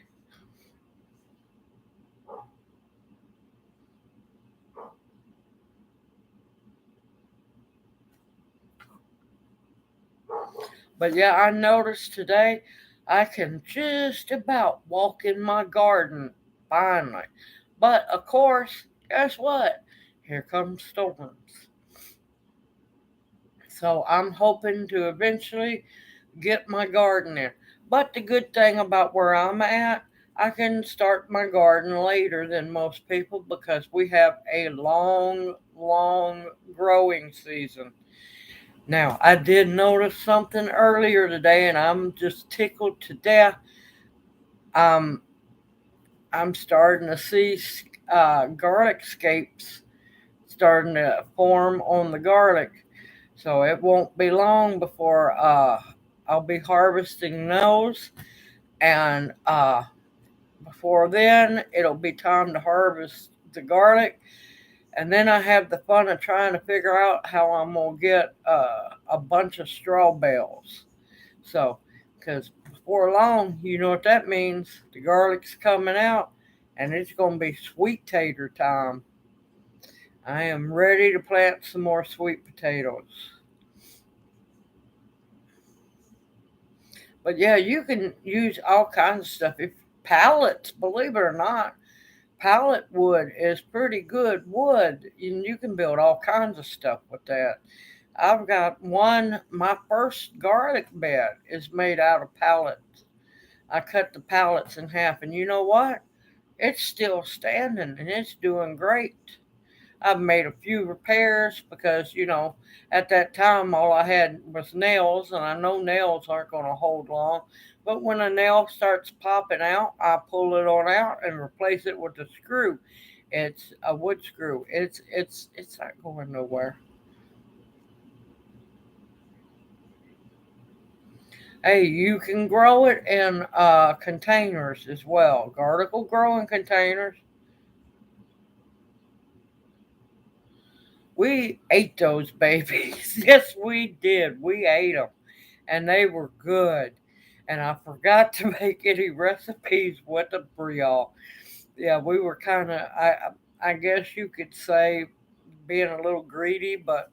But yeah, I noticed today I can just about walk in my garden finally. But of course, guess what? Here comes storms. So I'm hoping to eventually get my garden in. But the good thing about where I'm at, I can start my garden later than most people because we have a long, long growing season. Now, I did notice something earlier today and I'm just tickled to death. Um, I'm starting to see garlic scapes starting to form on the garlic. So it won't be long before I'll be harvesting those. And before then, it'll be time to harvest the garlic. And then I have the fun of trying to figure out how I'm going to get a bunch of straw bales. So, because before long, you know what that means. The garlic's coming out and it's going to be sweet tater time. I am ready to plant some more sweet potatoes. But yeah, you can use all kinds of stuff. If pallets, believe it or not, pallet wood is pretty good wood, and you can build all kinds of stuff with that. I've got one. My first garlic bed is made out of pallets. I cut the pallets in half, and you know what? It's still standing, and it's doing great. I've made a few repairs because, at that time all I had was nails, and I know nails aren't going to hold long. But when a nail starts popping out, I pull it on out and replace it with a screw. It's a wood screw. It's not going nowhere. Hey, you can grow it in containers as well. Vertical growing containers. We ate those babies. Yes, we did. We ate them. And they were good. And I forgot to make any recipes with them for y'all. Yeah, we were kind of, I guess you could say, being a little greedy, but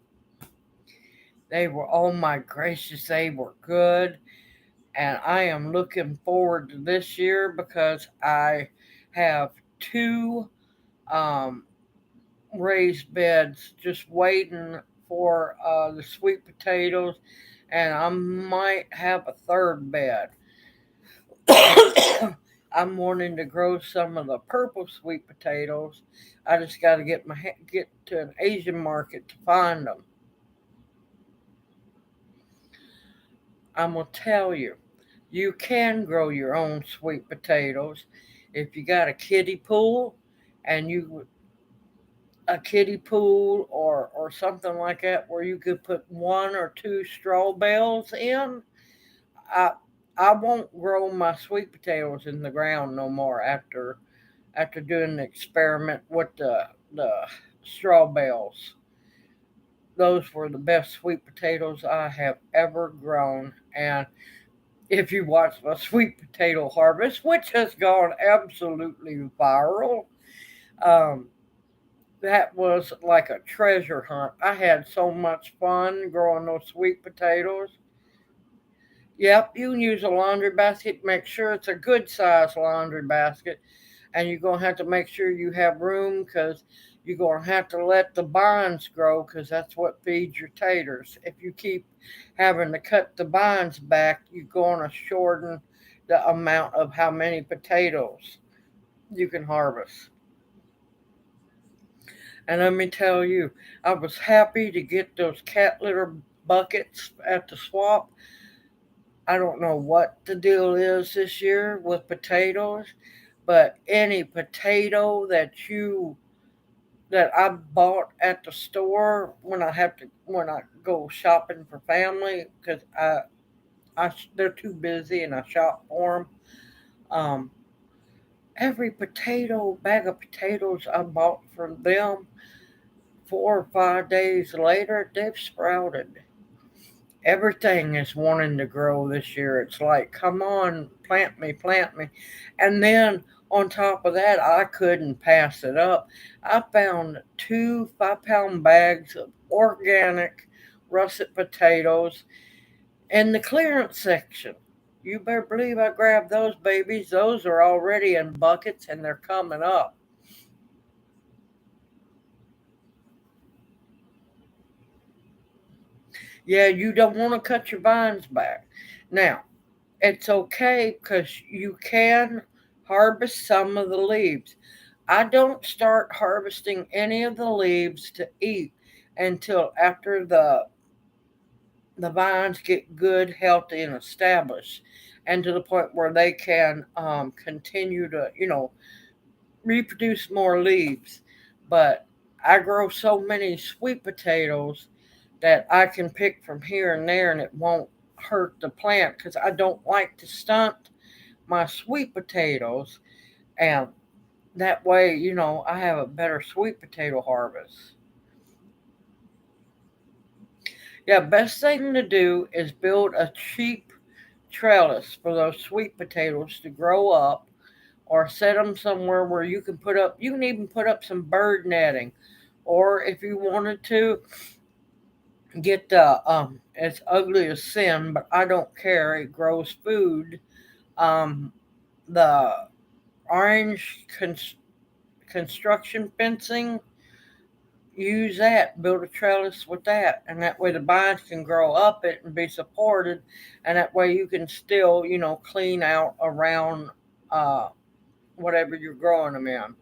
They were, oh my gracious, they were good. And I am looking forward to this year because I have two um, raised beds just waiting for the sweet potatoes, and I might have a third bed. I'm wanting to grow some of the purple sweet potatoes. I just got to get to an Asian market to find them. I'm gonna tell you, you can grow your own sweet potatoes if you got a kiddie pool, and you a kiddie pool or something like that where you could put one or two straw bales in. I I won't grow my sweet potatoes in the ground no more after doing the experiment with the straw bales. Those were the best sweet potatoes I have ever grown. And if you watch my sweet potato harvest, which has gone absolutely viral, um, that was like a treasure hunt. I had so much fun growing those sweet potatoes. Yep, you can use a laundry basket. Make sure it's a good size laundry basket, and you're gonna have to make sure you have room because you're gonna have to let the vines grow because that's what feeds your taters. If you keep having to cut the vines back, you're gonna shorten the amount of how many potatoes you can harvest. And let me tell you, I was happy to get those cat litter buckets at the swap. I don't know what the deal is this year with potatoes, but any potato that I bought at the store when I go shopping for family because they're too busy and I shop for them. Um, every potato bag of potatoes I bought from them 4 or 5 days later they've sprouted. Everything is wanting to grow this year. It's like, come on, plant me. And then on top of that, I couldn't pass it up. I found two 5 pound bags of organic russet potatoes in the clearance section. You better believe I grabbed those babies. Those are already in buckets and they're coming up. Yeah, you don't want to cut your vines back. Now, it's okay because you can harvest some of the leaves. I don't start harvesting any of the leaves to eat until after the vines get good, healthy, and established, and to the point where they can continue to reproduce more leaves. But I grow so many sweet potatoes that I can pick from here and there, and it won't hurt the plant because I don't like to stunt my sweet potatoes, and that way, I have a better sweet potato harvest. Yeah, best thing to do is build a cheap trellis for those sweet potatoes to grow up, or set them somewhere where you can even put up some bird netting, or if you wanted to get the it's ugly as sin, but I don't care. It grows food. Um, the orange construction fencing, use that, build a trellis with that, and that way the vines can grow up it and be supported, and that way you can still, clean out around uh, whatever you're growing them in.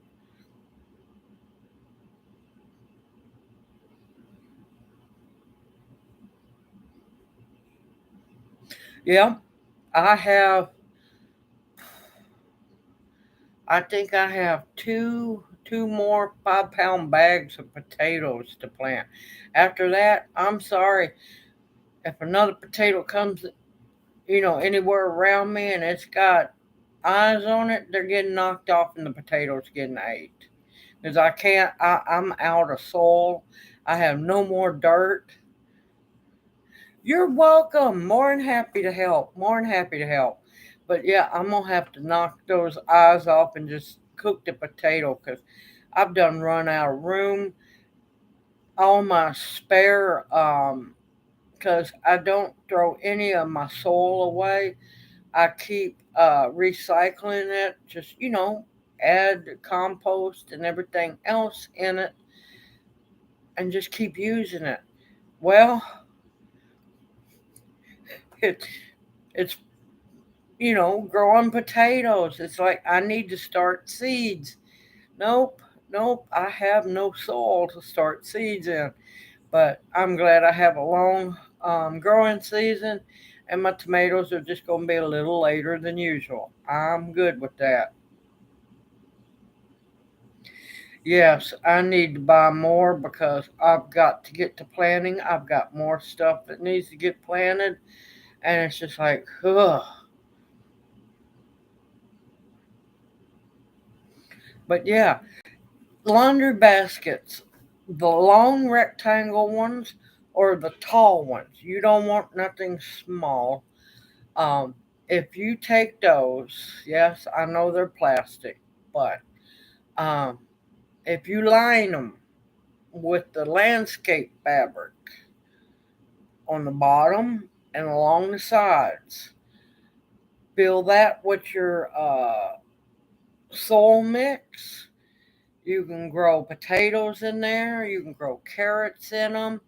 Yeah, I have. I think I have two more 5 pound bags of potatoes to plant. After that, I'm sorry if another potato comes, anywhere around me and it's got eyes on it, they're getting knocked off and the potatoes getting ate. Because I can't, I'm out of soil. I have no more dirt. You're welcome. More than happy to help. More than happy to help. But yeah, I'm going to have to knock those eyes off and just cook the potato because I've done run out of room. All my spare because I don't throw any of my soil away. I keep recycling it, just, add compost and everything else in it and just keep using it. Well, it, it's, growing potatoes. It's like I need to start seeds. Nope, nope, I have no soil to start seeds in. But I'm glad I have a long growing season, and my tomatoes are just going to be a little later than usual. I'm good with that. Yes, I need to buy more because I've got to get to planting. I've got more stuff that needs to get planted, and it's just like, ugh. But yeah, laundry baskets, the long rectangle ones or the tall ones. You don't want nothing small. Um, if you take those, yes, I know they're plastic, but um, if you line them with the landscape fabric on the bottom and along the sides, fill that with your soil mix. You can grow potatoes in there. You can grow carrots in them,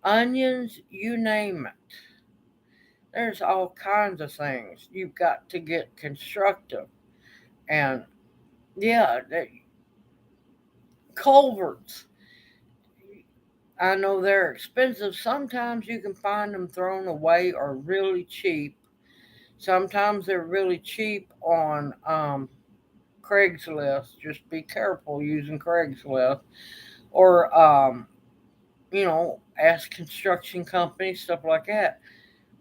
onions, you name it. There's all kinds of things. You've got to get constructive. And yeah, culverts. I know they're expensive. Sometimes you can find them thrown away or really cheap. Sometimes they're really cheap on Craigslist. Just be careful using Craigslist. Or, ask construction companies, stuff like that.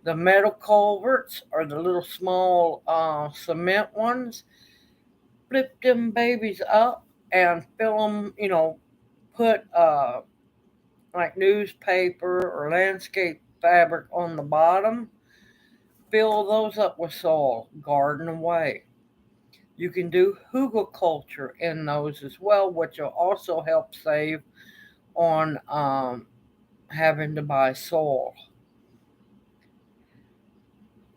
The metal culverts or the little small cement ones, flip them babies up and fill them, put like newspaper or landscape fabric on the bottom, fill those up with soil, garden away. You can do hugelkultur in those as well, which will also help save on having to buy soil.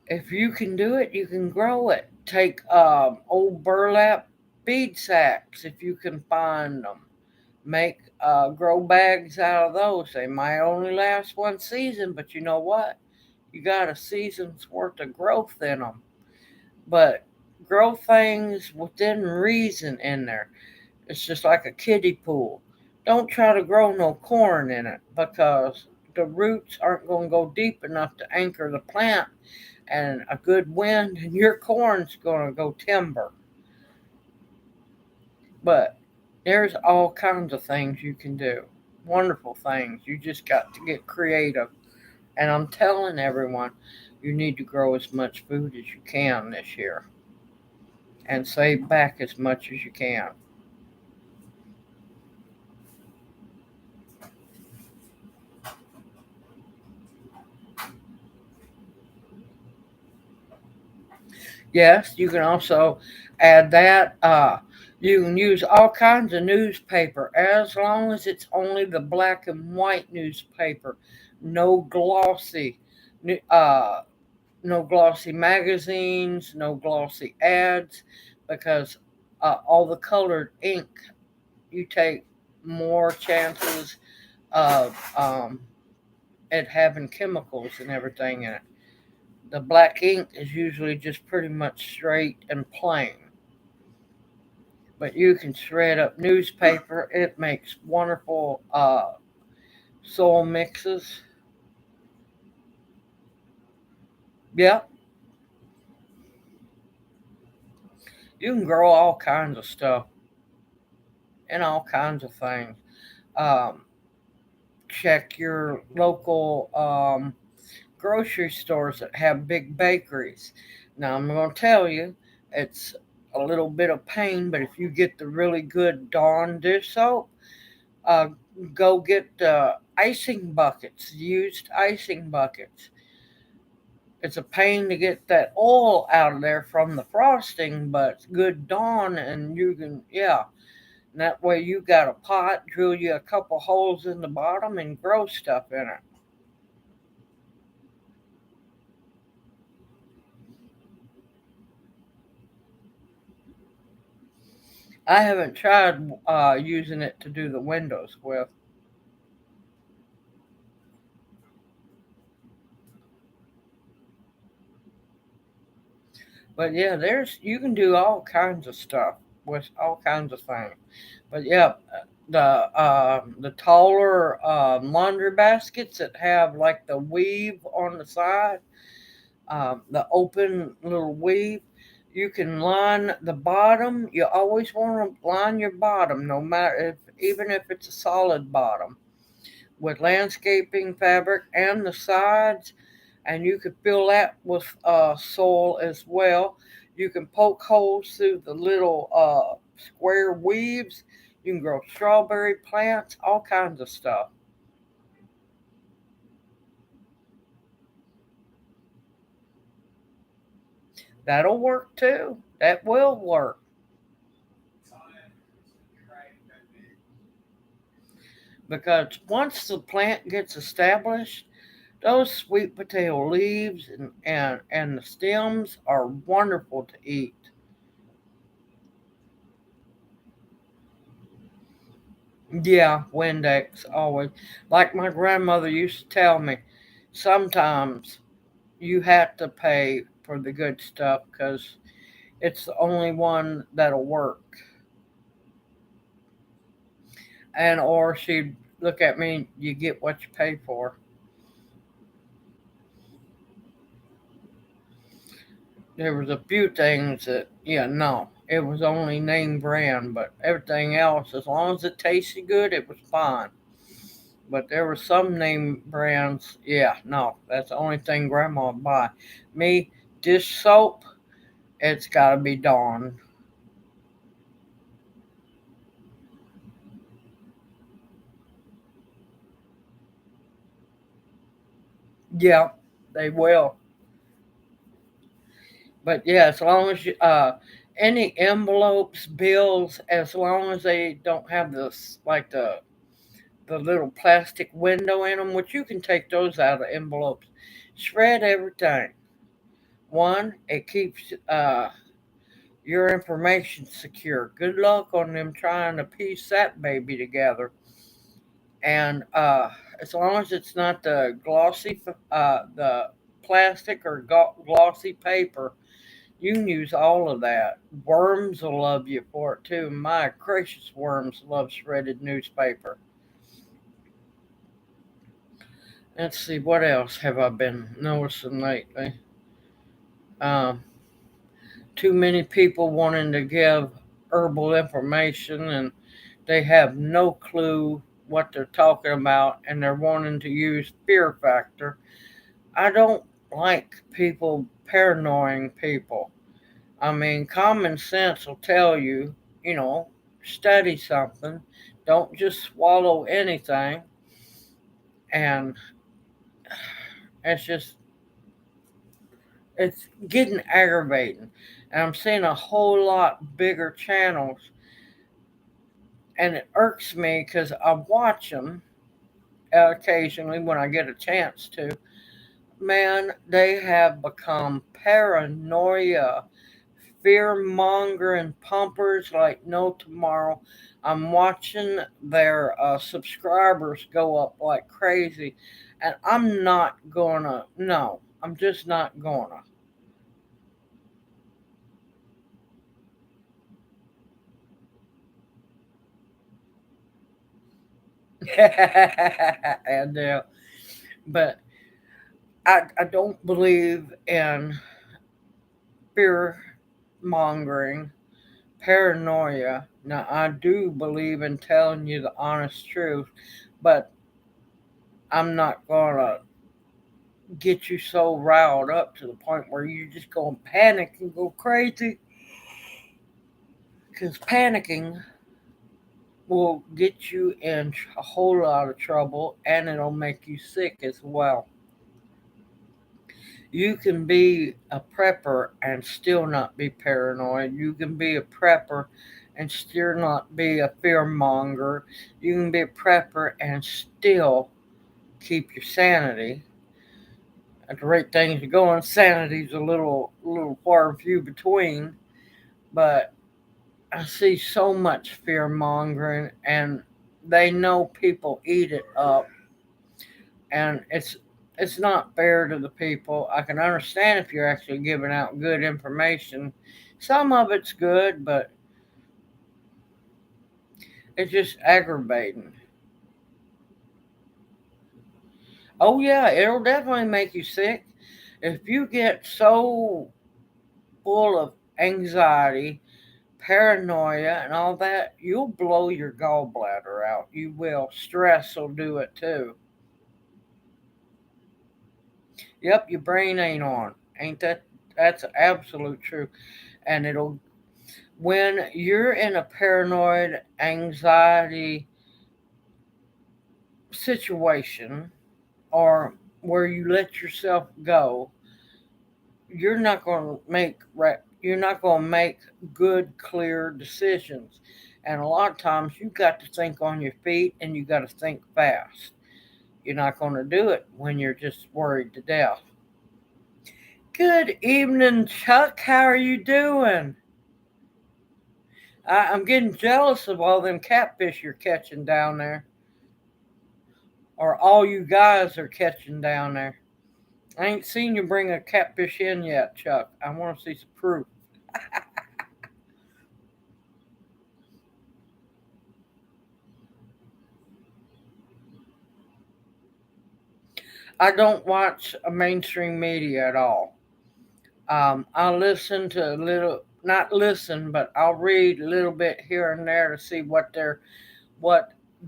If you can do it, you can grow it. Take old burlap bead sacks if you can find them. Make grow bags out of those. They might only last one season, but you know what? You got a season's worth of growth in them. But grow things within reason in there. It's just like a kiddie pool. Don't try to grow no corn in it because the roots aren't going to go deep enough to anchor the plant, and a good wind and your corn's going to go timber. But there's all kinds of things you can do. Wonderful things. You just got to get creative. And I'm telling everyone, you need to grow as much food as you can this year and save back as much as you can. Yes, you can also add that. You can use all kinds of newspaper as long as it's only the black and white newspaper. No glossy, uh, no glossy magazines, no glossy ads, because all the colored ink, you take more chances of it having chemicals and everything in it. The black ink is usually just pretty much straight and plain, but you can shred up newspaper. It makes wonderful soil mixes. Yep, you can grow all kinds of stuff and all kinds of things. Um, Check your local grocery stores that have big bakeries. Now, I'm going to tell you, it's a little bit of pain, but if you get the really good Dawn dish soap, uh, go get icing buckets, used icing buckets. It's a pain to get that oil out of there from the frosting, but it's good Dawn, and you can, yeah. And that way you got a pot, drill you a couple holes in the bottom, and grow stuff in it. I haven't tried using it to do the windows with. But yeah, there's you can do all kinds of stuff with all kinds of things. But yeah, the taller laundry baskets that have like the weave on the side, the open little weave. You can line the bottom. You always want to line your bottom, no matter if even if it's a solid bottom, with landscaping fabric and the sides, and you could fill that with soil as well. You can poke holes through the little square weaves. You can grow strawberry plants, all kinds of stuff. That'll work too. That will work because once the plant gets established, those sweet potato leaves and the stems are wonderful to eat. Yeah, Windex always. Like my grandmother used to tell me, sometimes you have to pay for the good stuff because it's the only one that'll work. And or she'd look at me, you get what you pay for. There was a few things that, yeah, no, it was only name brand, but everything else, as long as it tasted good, it was fine. But there were some name brands, yeah, no, that's the only thing grandma would buy. Me, dish soap, it's gotta be Dawn. Yeah, they will. But yeah, as long as you, any envelopes, bills, as long as they don't have this, like the little plastic window in them, which you can take those out of envelopes. Shred everything. One, it keeps your information secure. Good luck on them trying to piece that baby together. And as long as it's not the the plastic or glossy paper, you can use all of that. Worms will love you for it too. My gracious, worms love shredded newspaper. Let's see, what else have I been noticing lately? Um, Too many people wanting to give herbal information and they have no clue what they're talking about and they're wanting to use fear factor. I don't like people paranoying people. I mean, common sense will tell you, you know, study something. Don't just swallow anything. And it's just, it's getting aggravating. And I'm seeing a whole lot bigger channels. And it irks me because I watch them occasionally when I get a chance to. Man, they have become paranoia, fear mongering pumpers like no tomorrow. I'm watching their subscribers go up like crazy, and I'm not gonna. No, I'm just not gonna. And but I don't believe in fear mongering, paranoia. Now I do believe in telling you the honest truth, but I'm not gonna get you so riled up to the point where you're just gonna panic and go crazy. Because panicking will get you in a whole lot of trouble and it'll make you sick as well. You can be a prepper and still not be paranoid. You can be a prepper and still not be a fear monger. You can be a prepper and still keep your sanity. At the rate things are going, sanity's a little far and few between. But I see so much fear mongering, and they know people eat it up, and it's not fair to the people. I can understand if you're actually giving out good information. Some of it's good, but it's just aggravating. Oh yeah, it'll definitely make you sick if you get so full of anxiety, paranoia, and all that. You'll blow your gallbladder out. You will. Stress will do it too. Yep, your brain ain't on. Ain't that? That's absolute truth. And it'll when you're in a paranoid anxiety situation or where you let yourself go, you're not going to make you're not going to make good clear decisions. And a lot of times you got to think on your feet and you got to think fast. You're not going to do it when you're just worried to death. Good evening, Chuck. How are you doing? I'm getting jealous of all them catfish you're catching down there, or all you guys are catching down there. I ain't seen you bring a catfish in yet, Chuck. I want to see some proof. I don't watch a mainstream media at all. I listen to a little, not listen, but I'll read a little bit here and there to see what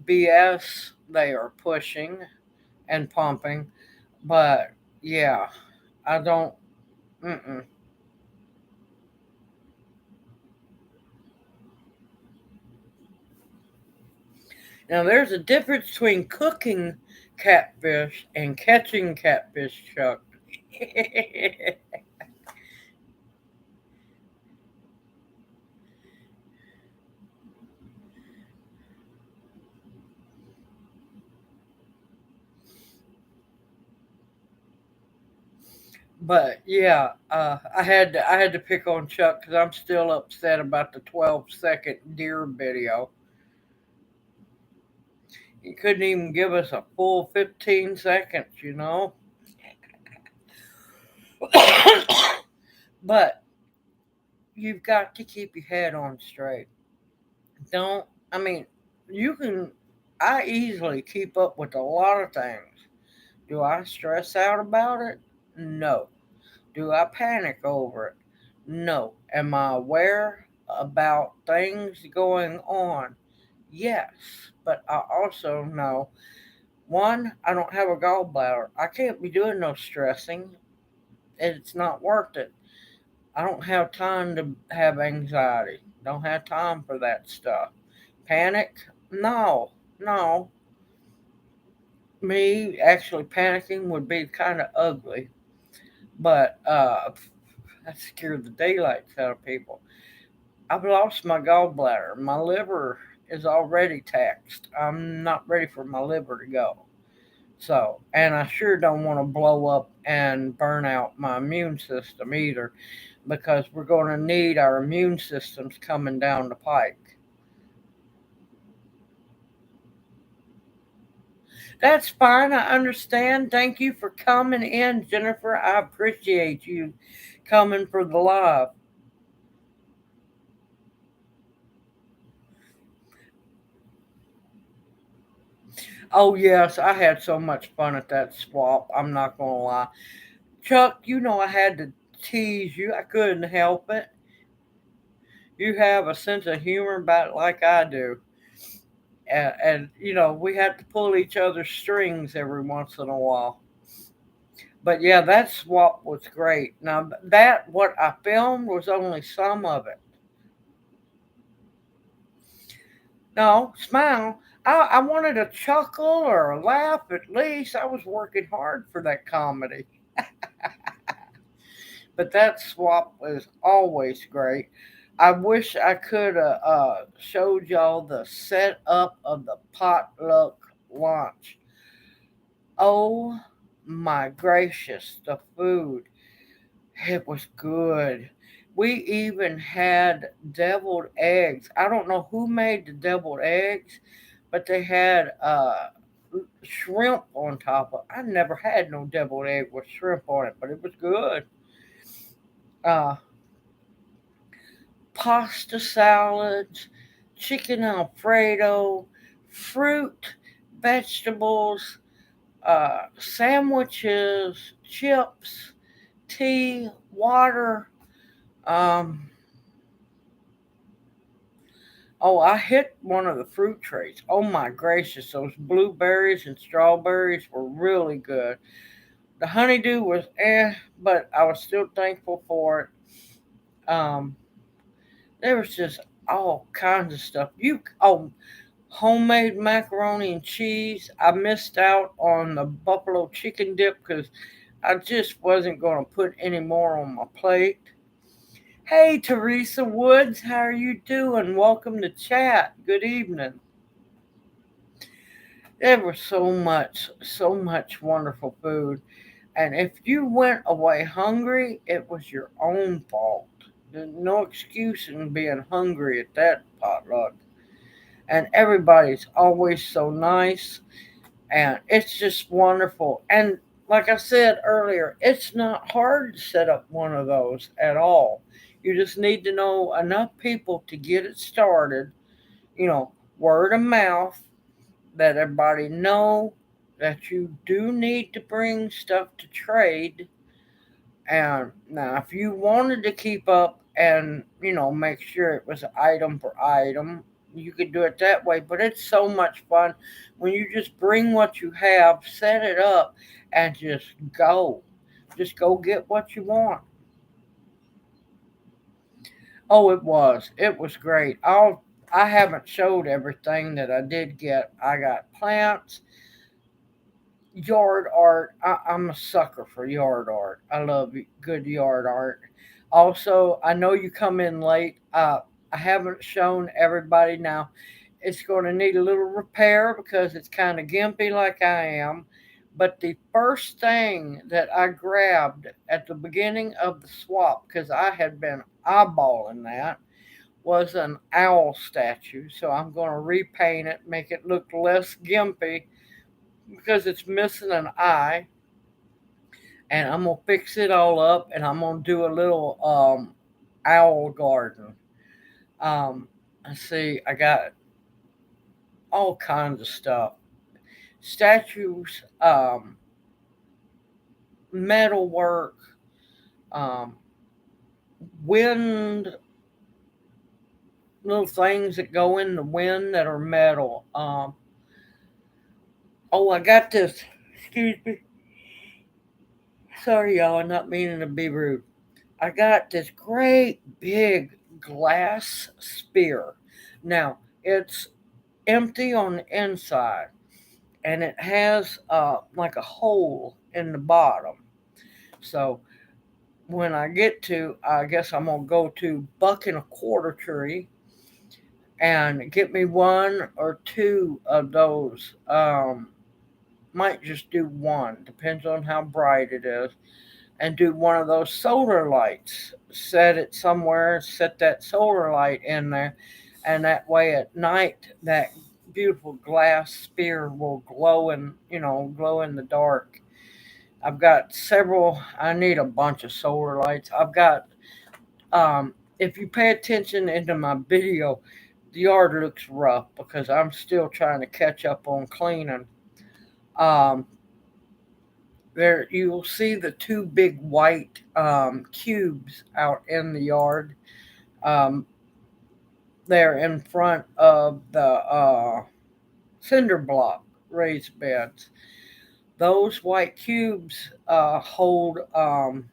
BS they are pushing and pumping. But yeah, I don't. Mm-mm. Now, there's a difference between cooking catfish and catching catfish, Chuck. But yeah, I had to pick on Chuck because I'm still upset about the 12-second deer video. He couldn't even give us a full 15 seconds, you know. But you've got to keep your head on straight. Don't. I mean, you can. I easily keep up with a lot of things. Do I stress out about it? No. Do I panic over it? No. Am I aware about things going on? Yes. But I also know one, I don't have a gallbladder. I can't be doing no stressing. It's not worth it. I don't have time to have anxiety. Don't have time for that stuff. Panic? No. No. Me actually panicking would be kind of ugly. But that scared the daylights out of people. I've lost my gallbladder. My liver is already taxed. I'm not ready for my liver to go. So, and I sure don't want to blow up and burn out my immune system either because we're going to need our immune systems coming down the pike. That's fine. I understand. Thank you for coming in, Jennifer. I appreciate you coming for the live. Oh, yes, I had so much fun at that swap. I'm not going to lie. Chuck, you know I had to tease you. I couldn't help it. You have a sense of humor about it like I do. And we have to pull each other's strings every once in a while. But yeah, that swap was great. Now, that, what I filmed was only some of it. No, smile. I wanted a chuckle or a laugh at least. I was working hard for that comedy. But that swap was always great. I wish I could have showed y'all the setup of the potluck lunch. Oh my gracious, the food. It was good. We even had deviled eggs. I don't know who made the deviled eggs, but they had shrimp on top of. I never had no deviled egg with shrimp on it, but it was good. Uh, Pasta salads, chicken alfredo, fruit, vegetables, sandwiches, chips, tea, water. Um, oh, I hit one of the fruit trays. Oh my gracious, those blueberries and strawberries were really good. The honeydew was but I was still thankful for it. There was just all kinds of stuff. Homemade macaroni and cheese. I missed out on the buffalo chicken dip because I just wasn't going to put any more on my plate. Hey, Teresa Woods, how are you doing? Welcome to chat. Good evening. There was so much wonderful food. And if you went away hungry, it was your own fault. There's no excuse in being hungry at that potluck. And everybody's always so nice. And it's just wonderful. And like I said earlier, it's not hard to set up one of those at all. You just need to know enough people to get it started, you know, word of mouth, let everybody know that you do need to bring stuff to trade. And now, if you wanted to keep up and, make sure it was item for item, you could do it that way. But it's so much fun when you just bring what you have, set it up, and just go. Just go get what you want. Oh, it was. It was great. I haven't showed everything that I did get. I got plants, yard art. I'm a sucker for yard art. I love good yard art. Also, I know you come in late. I haven't shown everybody now. It's going to need a little repair because it's kind of gimpy like I am. But the first thing that I grabbed at the beginning of the swap, because I had been eyeballing that, was an owl statue. So I'm going to repaint it, make it look less gimpy because it's missing an eye, and I'm gonna fix it all up, and I'm gonna do a little owl garden. Let's see, I got all kinds of stuff, statues, metal work, um, wind, little things that go in the wind that are metal. Oh, I got this. Excuse me. Sorry, y'all. I'm not meaning to be rude. I got this great big glass spear. Now, it's empty on the inside and it has like a hole in the bottom. So, when I get to, I guess I'm going to go to Buck and a Quarter Tree and get me one or two of those. Might just do one, depends on how bright it is, and do one of those solar lights. Set it somewhere, set that solar light in there, and that way at night that beautiful glass sphere will glow in the dark. I've got several. I need a bunch of solar lights. I've got. If you pay attention into my video, the yard looks rough because I'm still trying to catch up on cleaning. Um, there you'll see the two big white cubes out in the yard. Um, they're in front of the cinder block raised beds. Those white cubes hold up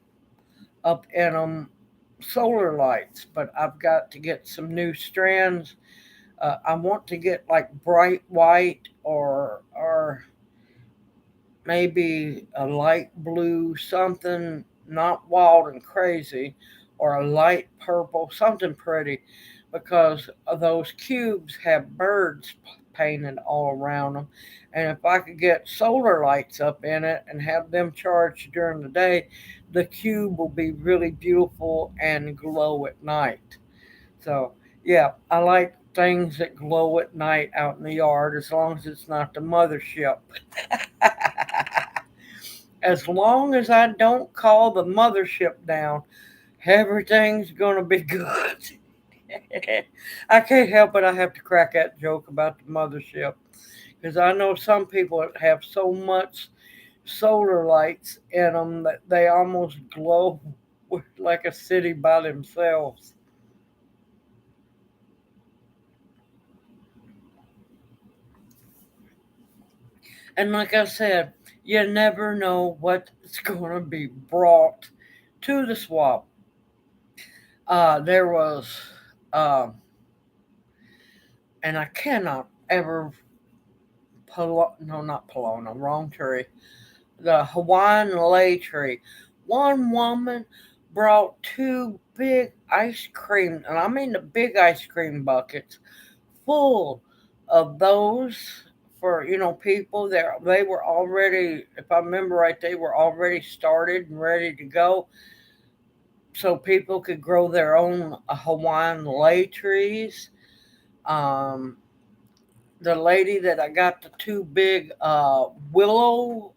in them solar lights, but I've got to get some new strands. I want to get like bright white or maybe a light blue, something not wild and crazy, or a light purple, something pretty, because those cubes have birds painted all around them. And if I could get solar lights up in it and have them charged during the day, the cube will be really beautiful and glow at night. So, yeah, I like things that glow at night out in the yard as long as it's not the mothership. As long as I don't call the mothership down, everything's going to be good. I can't help it. I have to crack that joke about the mothership because I know some people that have so much solar lights in them that they almost glow like a city by themselves. And like I said, you never know what's going to be brought to the swamp. There was, um, and I cannot ever, no, not Polona, wrong tree, the Hawaiian lay tree. One woman brought two big ice cream, and I mean the big ice cream buckets full of those for people there. They were already, if I remember right, they were already started and ready to go, so people could grow their own Hawaiian lay trees. Um, the lady that I got the two big willow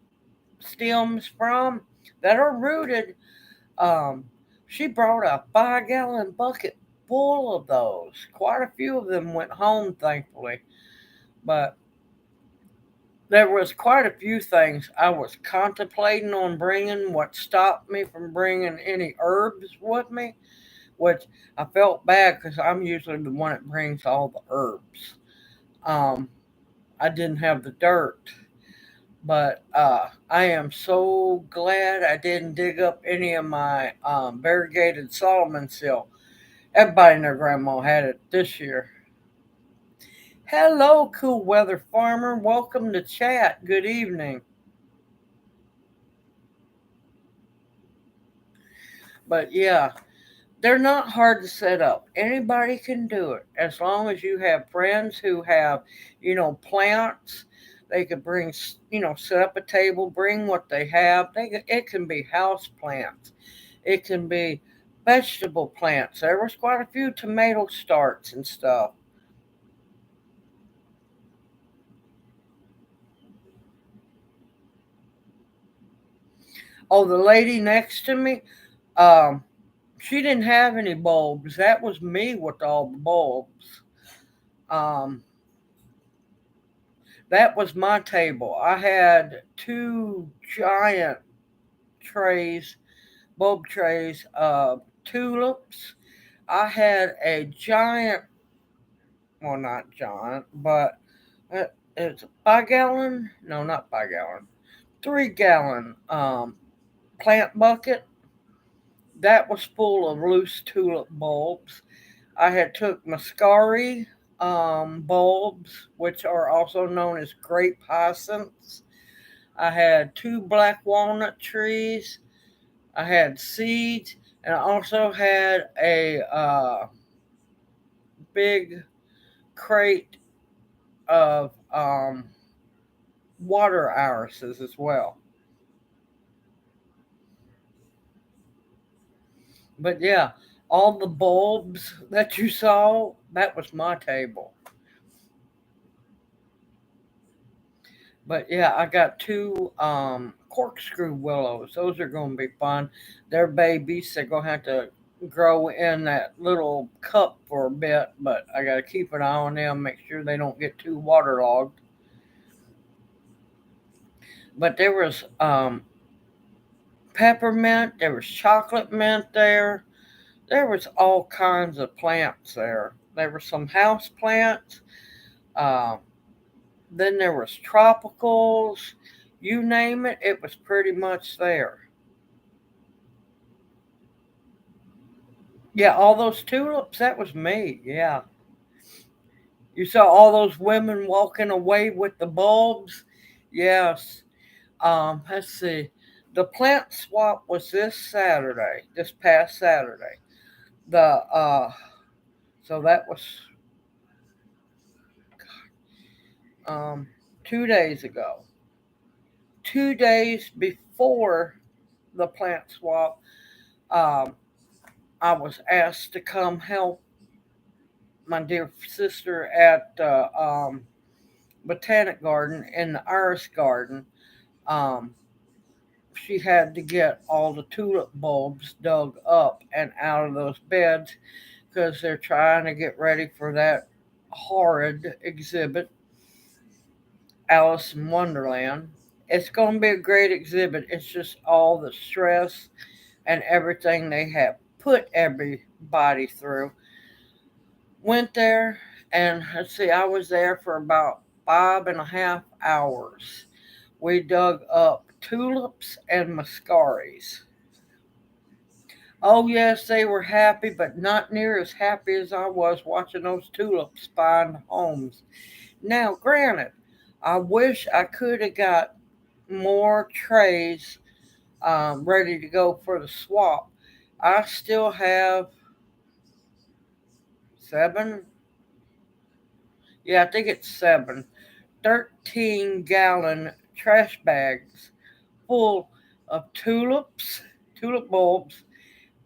stems from that are rooted, um, she brought a 5 gallon bucket full of those. Quite a few of them went home, thankfully. But there was quite a few things I was contemplating on bringing. What stopped me from bringing any herbs with me, which I felt bad because I'm usually the one that brings all the herbs. Um, I didn't have the dirt, but I am so glad I didn't dig up any of my variegated Solomon seal. Everybody and their grandma had it this year. Hello, cool weather farmer. Welcome to chat. Good evening. But yeah, they're not hard to set up. Anybody can do it as long as you have friends who have, plants. They could bring, set up a table, bring what they have. It can be house plants. It can be vegetable plants. There was quite a few tomato starts and stuff. Oh, the lady next to me, um, she didn't have any bulbs. That was me with all the bulbs. Um, that was my table. I had two giant trays, bulb trays of tulips. I had a giant, well, not giant, but it's a 5 gallon, no, not 5 gallon, 3 gallon plant bucket that was full of loose tulip bulbs. I had took muscari bulbs, which are also known as grape hyacinths. I had two black walnut trees. I had seeds, and I also had a big crate of water irises as well. But yeah, all the bulbs that you saw, that was my table. But yeah, I got two corkscrew willows. Those are going to be fun. They're babies. They're going to have to grow in that little cup for a bit, but I got to keep an eye on them, make sure they don't get too waterlogged. But there was peppermint, there was chocolate mint there. There was all kinds of plants there. There were some house plants. Um, then there was tropicals. You name it, it was pretty much there. Yeah, all those tulips, that was me. Yeah. You saw all those women walking away with the bulbs? Yes. Let's see. The plant swap was this Saturday, this past Saturday. The so that was um 2 days ago. 2 days before the plant swap, um, I was asked to come help my dear sister at the botanic garden in the iris garden. Um, she had to get all the tulip bulbs dug up and out of those beds because they're trying to get ready for that horrid exhibit, Alice in Wonderland. It's going to be a great exhibit. It's just all the stress and everything they have put everybody through. Went there, and let's see, I was there for about 5.5 hours. We dug up tulips and muscaries. Oh, yes, they were happy, but not near as happy as I was watching those tulips find homes. Now, granted, I wish I could have got more trays ready to go for the swap. I still have seven, yeah, I think it's seven, 13-gallon trash bags full of tulips, tulip bulbs,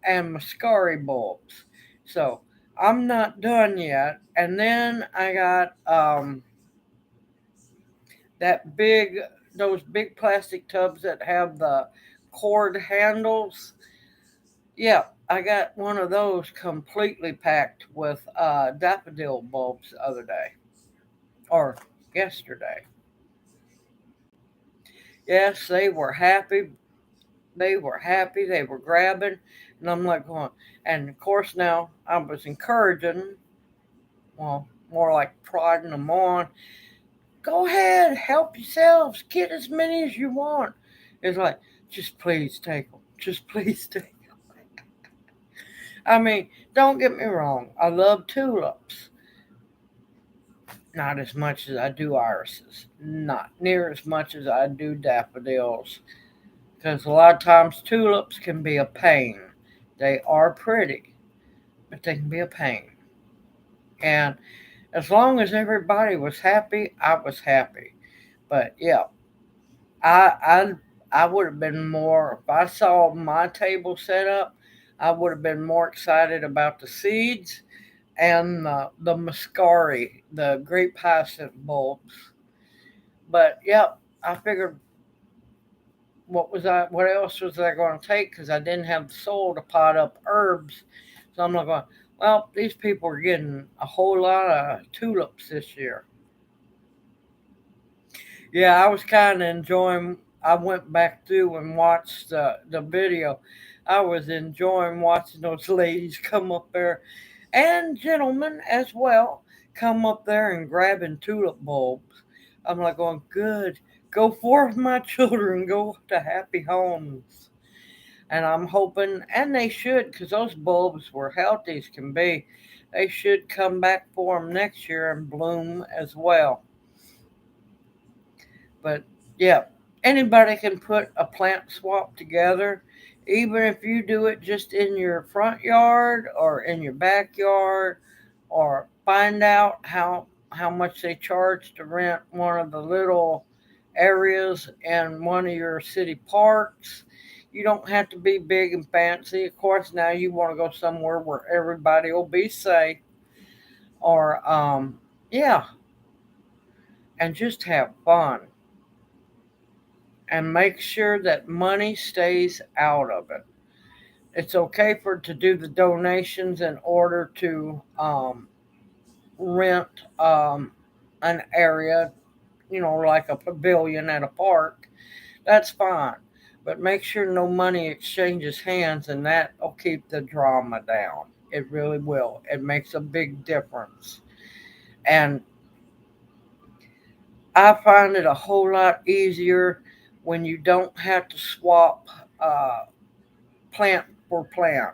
and muscari bulbs. So I'm not done yet. And then I got that big, those big plastic tubs that have the cord handles. Yeah, I got one of those completely packed with daffodil bulbs the other day or yesterday. Yes, they were happy. They were happy. They were grabbing, and I'm like going. And of course, now I was encouraging, well, more like prodding them on. Go ahead, help yourselves. Get as many as you want. It's like, just please take them. Just please take. I mean, don't get me wrong. I love tulips. Not as much as I do irises. Not near as much as I do daffodils. Because a lot of times tulips can be a pain. They are pretty, but they can be a pain. And as long as everybody was happy, I was happy. But yeah, I I I would have been more if I saw my table set up. I would have been more excited about the seeds and the muscari, the grape hyacinth bulbs. But yeah, I figured what else was I going to take because I didn't have the soil to pot up herbs. So I'm not going. Well, these people are getting a whole lot of tulips this year. Yeah, I was kind of enjoying. I went back through and watched the video. I was enjoying watching those ladies come up there, and gentlemen as well, come up there and grabbing tulip bulbs. I'm like going, good. Go forth, my children. Go to happy homes. And I'm hoping, and they should, because those bulbs were healthy as can be. They should come back for them next year and bloom as well. But yeah, anybody can put a plant swap together, even if you do it just in your front yard or in your backyard, or find out how much they charge to rent one of the little areas in one of your city parks. You don't have to be big and fancy. Of course, now you want to go somewhere where everybody will be safe, or yeah, and just have fun and make sure that money stays out of it. It's okay for to do the donations in order to rent an area, like a pavilion at a park. That's fine. But make sure no money exchanges hands, and that will keep the drama down. It really will. It makes a big difference. And I find it a whole lot easier when you don't have to swap uh, plant for plant,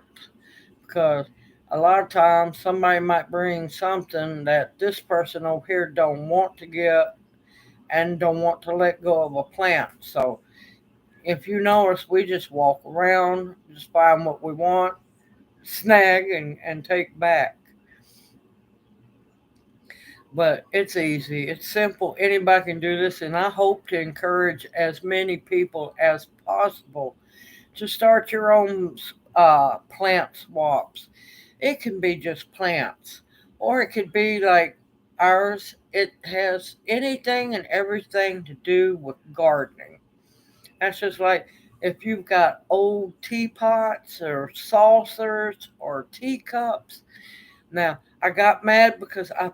because a lot of times somebody might bring something that this person over here don't want to get and don't want to let go of a plant. So if you notice, we just walk around, just find what we want, snag and take back. But it's easy, it's simple. Anybody can do this, and I hope to encourage as many people as possible to start your own plant swaps. It can be just plants, or it could be like ours. It has anything and everything to do with gardening. That's just like if you've got old teapots or saucers or teacups. Now, I got mad because I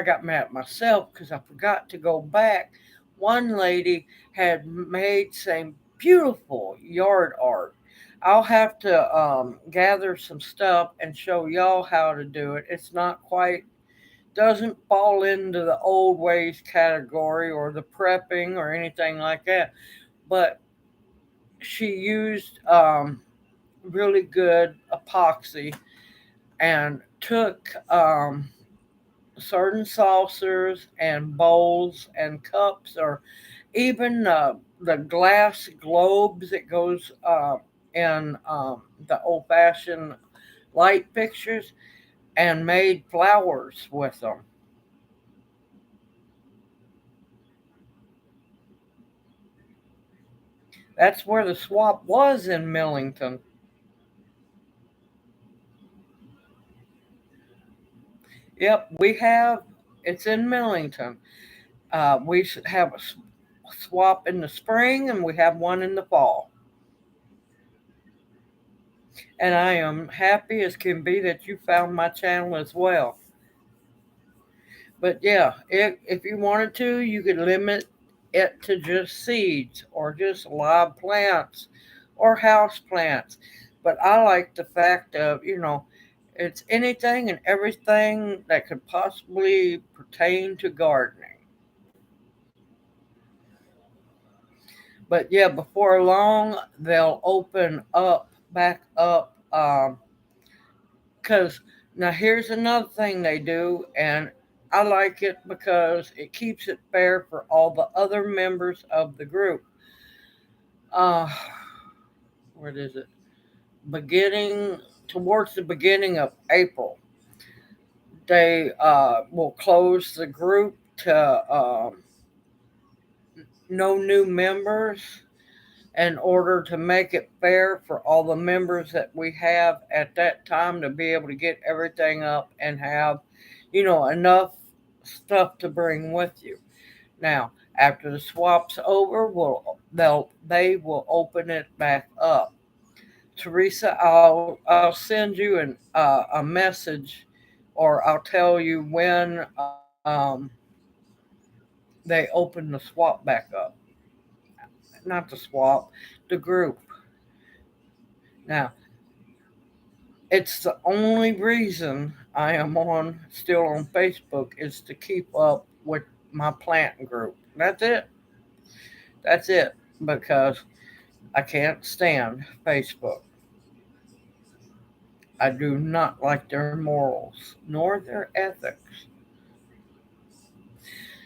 got mad at myself because I forgot to go back. One lady had made some beautiful yard art. I'll have to gather some stuff and show y'all how to do it. It's not quite, doesn't fall into the old ways category or the prepping or anything like that. But she used really good epoxy and took certain saucers and bowls and cups, or even the glass globes that goes in the old-fashioned light fixtures, and made flowers with them. That's where the swap was, in Millington. Yep, we have. It's in Millington. We have a swap in the spring, and we have one in the fall. And I am happy as can be that you found my channel as well. But yeah, if you wanted to, you could limit it to just seeds or just live plants or house plants. But I like the fact of, it's anything and everything that could possibly pertain to gardening. But yeah, before long, they'll open up, back up. Because now here's another thing they do, and I like it because it keeps it fair for all the other members of the group. Uh, what is it? Beginning towards the beginning of April, they will close the group to no new members in order to make it fair for all the members that we have at that time to be able to get everything up and have, enough stuff to bring with you. Now, after the swap's over, they will open it back up. Teresa, I'll send you a message, or I'll tell you when they open the swap back up. Not the swap, the group. Now, it's the only reason I am on still on Facebook is to keep up with my plant group. That's it. That's it. Because I can't stand Facebook. I do not like their morals nor their ethics.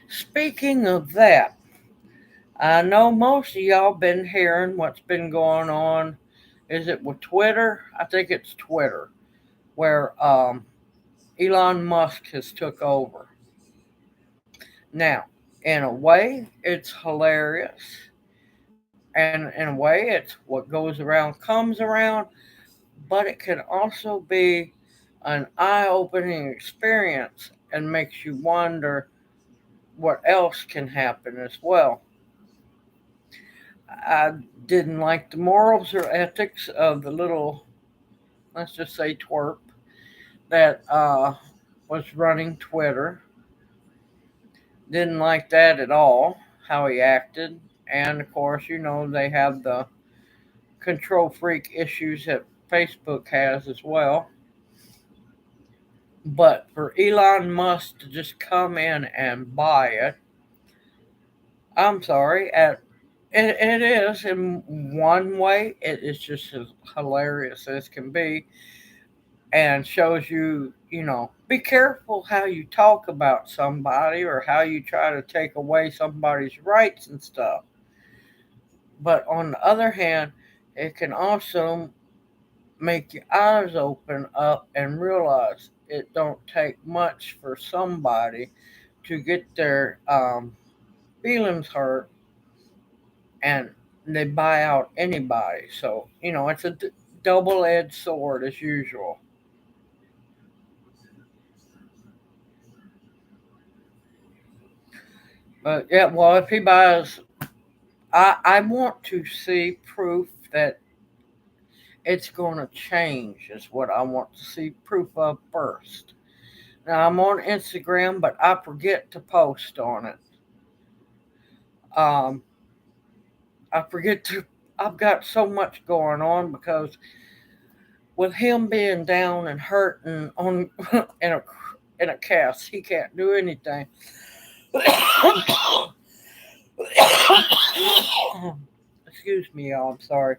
Speaking of that, I know most of y'all been hearing what's been going on. Is it with Twitter? I think it's Twitter, where Elon Musk has took over. Now, in a way, it's hilarious, and in a way, it's what goes around comes around. But it can also be an eye-opening experience and makes you wonder what else can happen as well. I didn't like the morals or ethics of the little, let's just say, twerp that was running Twitter. Didn't like that at all, how he acted. And of course, they have the control freak issues that Facebook has as well. But for Elon Musk to just come in and buy it, I'm sorry, it is in one way, it is just as hilarious as can be, and shows you, be careful how you talk about somebody or how you try to take away somebody's rights and stuff. But on the other hand, it can also make your eyes open up and realize it don't take much for somebody to get their feelings hurt, and they buy out anybody. So it's a double-edged sword as usual. But yeah, well, if he buys, I want to see proof that it's going to change. Is what I want to see proof of first. Now I'm on Instagram, but I forget to post on it. Um, I forget to. I've got so much going on because with him being down and hurting on in a in a cast, he can't do anything. Excuse me, y'all. I'm sorry.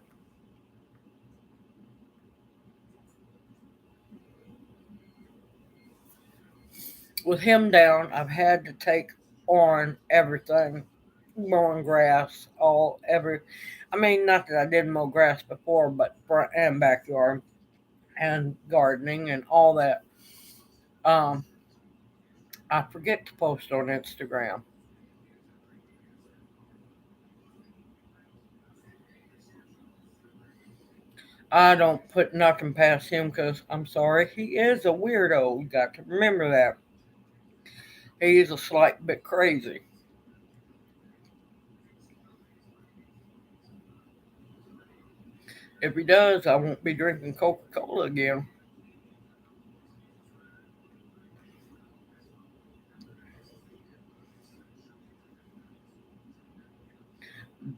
With him down, I've had to take on everything, mowing grass, all every. I mean, not that I didn't mow grass before, but front and backyard and gardening and all that. Um, I forget to post on Instagram. I don't put nothing past him because I'm sorry, he is a weirdo. You got to remember that. He's a slight bit crazy. If he does, I won't be drinking Coca Cola again.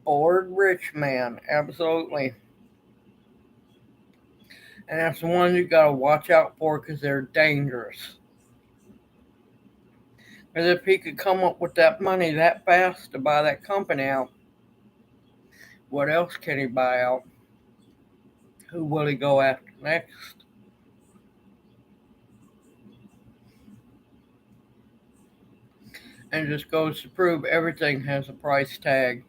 Bored rich man, absolutely. And that's the one you gotta watch out for because they're dangerous. Because if he could come up with that money that fast to buy that company out, what else can he buy out? Who will he go after next? And it just goes to prove everything has a price tag.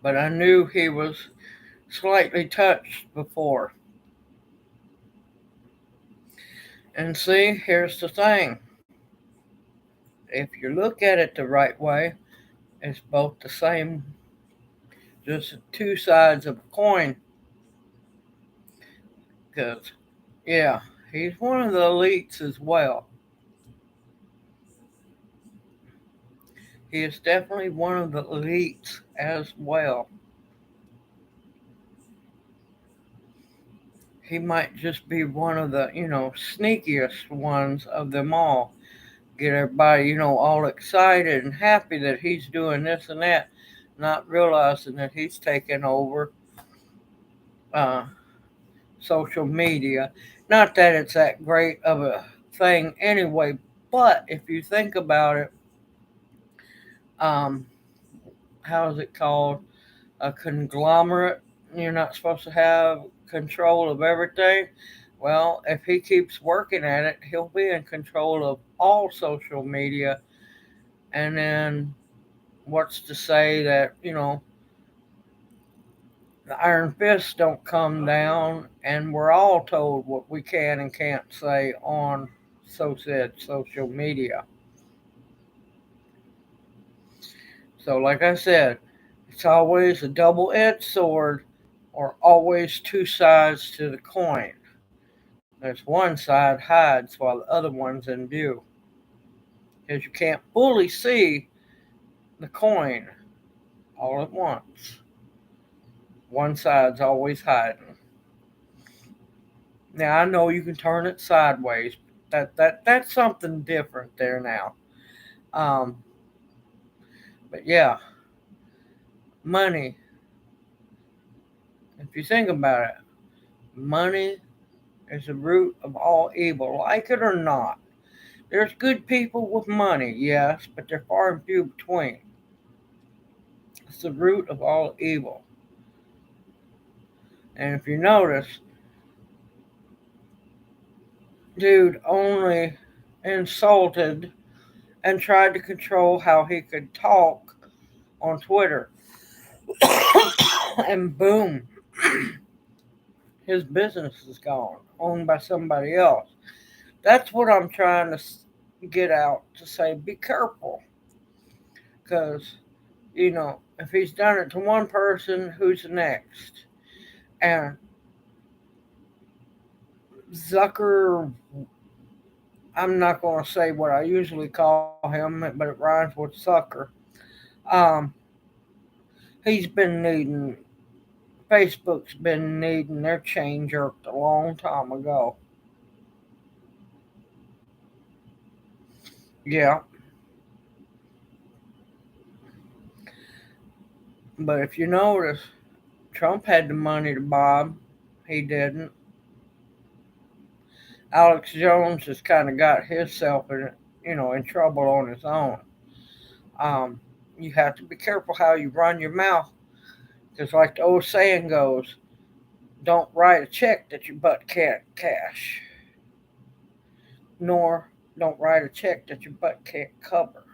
But I knew he was slightly touched before. And see, here's the thing. If you look at it the right way, it's both the same, just two sides of a coin. Because, yeah, he's one of the elites as well. He is definitely one of the elites as well. He might just be one of the, sneakiest ones of them all. Get everybody, all excited and happy that he's doing this and that, not realizing that he's taking over uh, social media. Not that it's that great of a thing anyway, but if you think about it, um, how is it called? A conglomerate. You're not supposed to have control of everything. Well, if he keeps working at it, he'll be in control of all social media. And then what's to say that, the iron fists don't come down and we're all told what we can and can't say on so said social media. So, like I said, it's always a double edged sword or always two sides to the coin. There's one side hides while the other one's in view. Because you can't fully see the coin all at once. One side's always hiding. Now I know you can turn it sideways. That's something different there now. Um, but yeah, money. If you think about it, money is the root of all evil, like it or not. There's good people with money, yes, but they're far and few between. It's the root of all evil. And if you notice, dude only insulted and tried to control how he could talk on Twitter. And boom, his business is gone, owned by somebody else. That's what I'm trying to get out to say be careful. Because, if he's done it to one person, who's next? And Zucker, I'm not going to say what I usually call him, but it rhymes with sucker. Um, he's been needing, Facebook's been needing their chain jerked a long time ago. Yeah, but if you notice, Trump had the money to buy him. He didn't. Alex Jones has kind of got himself in trouble on his own. Um, you have to be careful how you run your mouth, because like the old saying goes, don't write a check that your butt can't cash, nor don't write a check that your butt can't cover.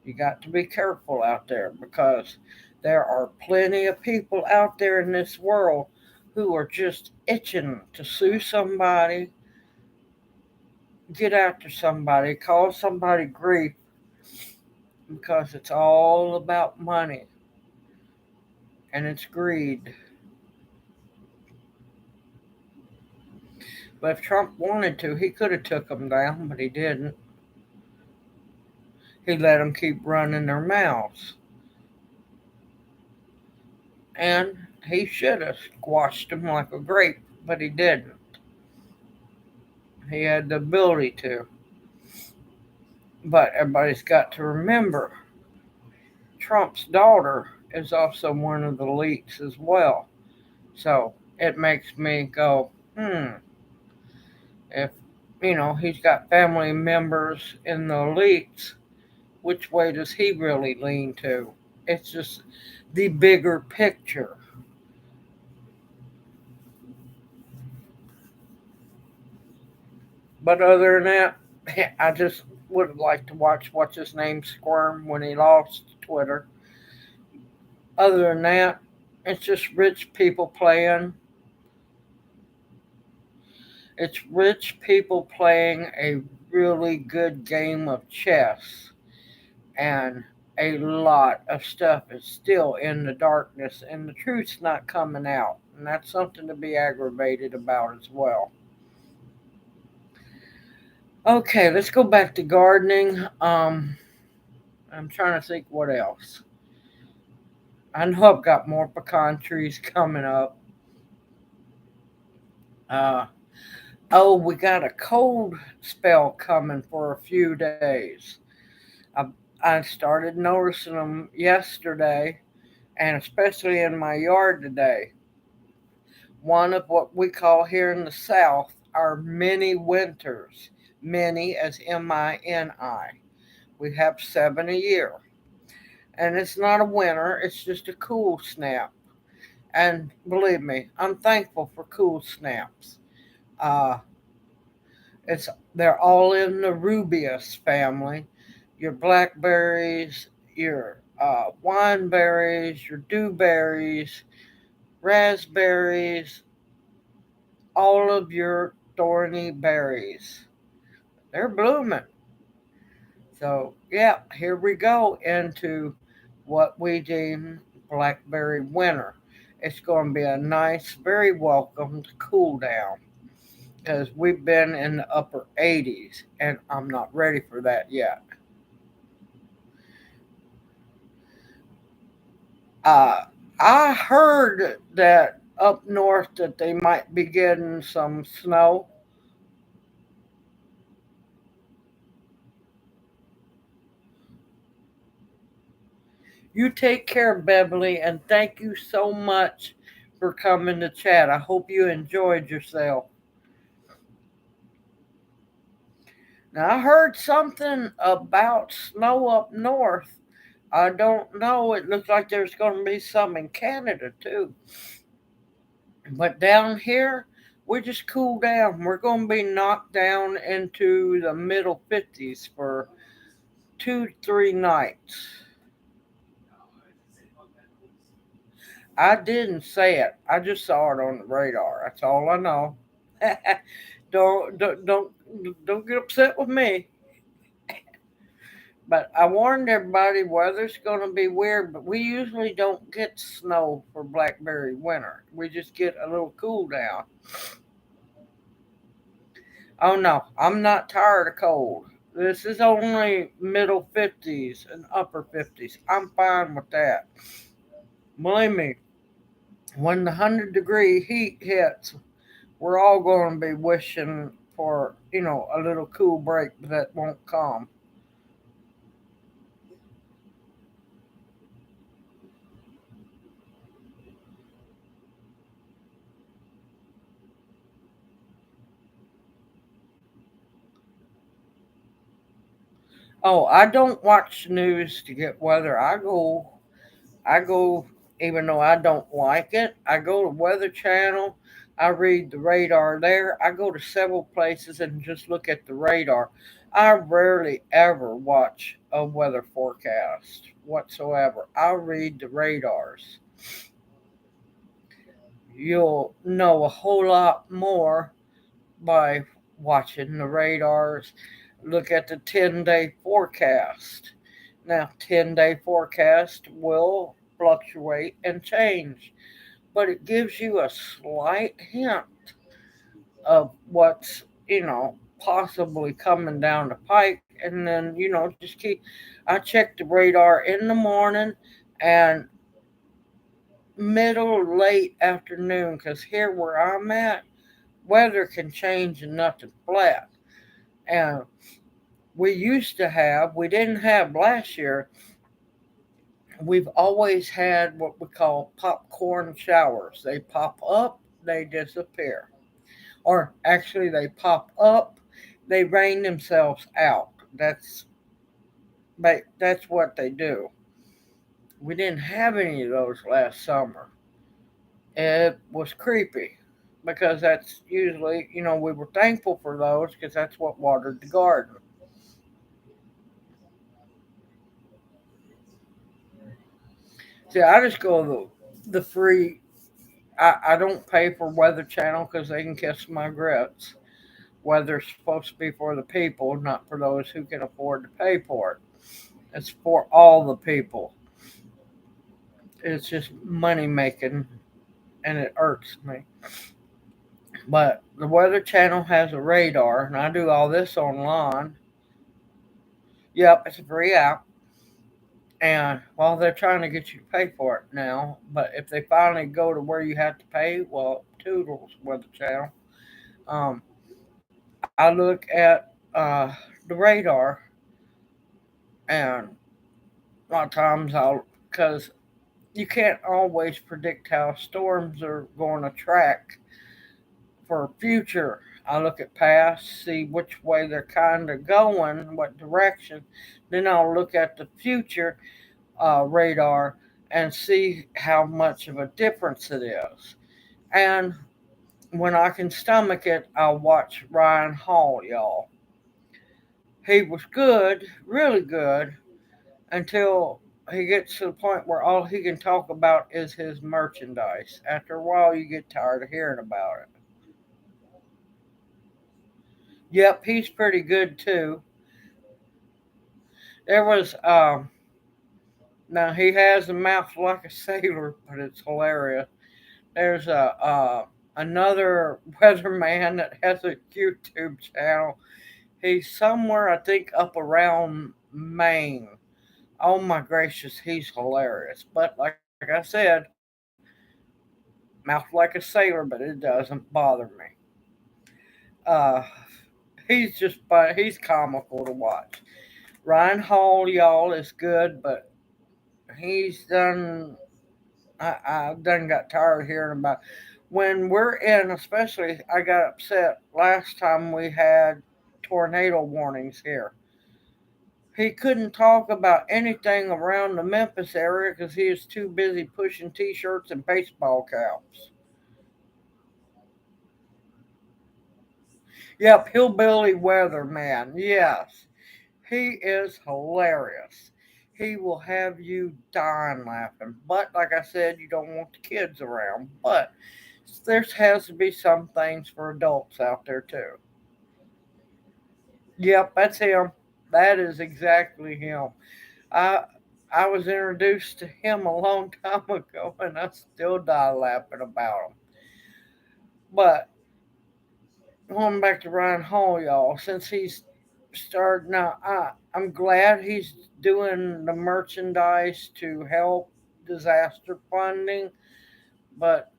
You got to be careful out there because there are plenty of people out there in this world who are just itching to sue somebody, get after somebody, cause somebody grief because it's all about money and it's greed. But if Trump wanted to, he could have took them down, but he didn't. He let them keep running their mouths. And he should have squashed them like a grape, but he didn't. He had the ability to. But everybody's got to remember Trump's daughter is also one of the elites as well. So it makes me go, if, he's got family members in the elites, which way does he really lean to? It's just the bigger picture. But other than that, I just would like to watch what's his name squirm when he lost Twitter. Other than that, it's just rich people playing. It's rich people playing a really good game of chess, and a lot of stuff is still in the darkness, and the truth's not coming out, and that's something to be aggravated about as well. Okay, let's go back to gardening. I'm trying to think what else. I know I've got more pecan trees coming up. Uh, oh, we got a cold spell coming for a few days. I, I started noticing them yesterday, and especially in my yard today. One of what we call here in the South our mini winters. Mini as MINI. We have 7 a year. And it's not a winter, it's just a cool snap. And believe me, I'm thankful for cool snaps. Uh, it's they're all in the rubius family. Your blackberries, your wineberries, your dewberries, raspberries, all of your thorny berries. They're blooming. So, yeah, here we go into what we deem blackberry winter. It's going to be a nice, very welcome cool down because we've been in the upper 80s and I'm not ready for that yet. Uh, I heard that up north that they might be getting some snow. You take care, Beverly, and thank you so much for coming to chat. I hope you enjoyed yourself. Now, I heard something about snow up north. I don't know. It looks like there's going to be some in Canada too. But down here, we just cool down. We're going to be knocked down into the middle 50s for 2 to 3 nights. I didn't say it. I just saw it on the radar. That's all I know. Don't get upset with me. But I warned everybody weather's going to be weird, but we usually don't get snow for blackberry winter. We just get a little cool down. Oh no, I'm not tired of cold. This is only middle 50s and upper 50s. I'm fine with that. Believe me, when the 100-degree heat hits, we're all going to be wishing for, a little cool break, but that won't come. Oh, I don't watch news to get weather. I go, even though I don't like it, I go to Weather Channel. I read the radar there. I go to several places and just look at the radar. I rarely ever watch a weather forecast whatsoever. I read the radars. You'll know a whole lot more by watching the radars. Look at the 10-day forecast. Now, 10-day forecast will fluctuate and change, but it gives you a slight hint of what's, possibly coming down the pike. And then, just keep, I check the radar in the morning and middle late afternoon because here where I'm at, weather can change and nothing flat. And we didn't have last year, we've always had what we call popcorn showers. They pop up, they disappear. Or actually, they pop up, they rain themselves out. That's what they do. We didn't have any of those last summer. It was creepy because that's usually, we were thankful for those because that's what watered the garden. See, I just go the free. I don't pay for Weather Channel because they can kiss my grits. Weather's supposed to be for the people, not for those who can afford to pay for it. It's for all the people. It's just money making, and it irks me. But the Weather Channel has a radar, and I do all this online. Yep, it's a free app. And well, they're trying to get you to pay for it now. But if they finally go to where you have to pay, well, toodles, Weather Channel. Um, I look at the radar, and a lot of times because you can't always predict how storms are going to track for future. I look at past, see which way they're kind of going, what direction. Then I'll look at the future radar and see how much of a difference it is. And when I can stomach it, I'll watch Ryan Hall, y'all. He was good, really good, until he gets to the point where all he can talk about is his merchandise. After a while, you get tired of hearing about it. Yep, he's pretty good too. There was now he has a mouth like a sailor, but it's hilarious. There's a another weatherman that has a YouTube channel. He's somewhere I think up around Maine. Oh my gracious, he's hilarious. But like I said, mouth like a sailor, but it doesn't bother me. Uh, he's just fun. He's comical to watch. Ryan Hall, y'all, is good, but he's done. I done got tired of hearing about. When we're in, especially, I got upset last time we had tornado warnings here. He couldn't talk about anything around the Memphis area because he was too busy pushing T-shirts and baseball caps. Yep, hillbilly weatherman. Yes, He is hilarious. He will have you dying laughing. But like I said, you don't want the kids around. But there has to be some things for adults out there too. Yep, that's him. That is exactly him. I I was introduced to him a long time ago, and I still die laughing about him. But going back to Ryan Hall, y'all, since he's started now, I'm glad he's doing the merchandise to help disaster funding. But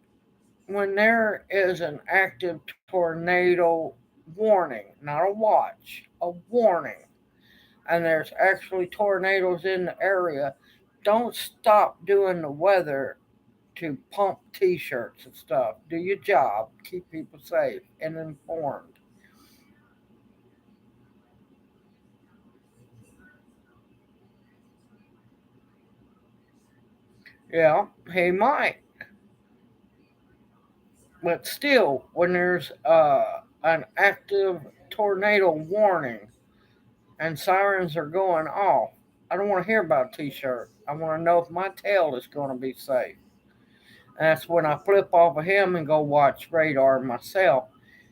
when there is an active tornado warning, not a watch, a warning, and there's actually tornadoes in the area, don't stop doing the weather to pump t-shirts and stuff. Do your job. Keep people safe and informed. Yeah, he might. But still, when there's an active tornado warning and sirens are going off, I don't want to hear about a t-shirt. I want to know if my tail is going to be safe. And that's when I flip off of him and go watch radar myself,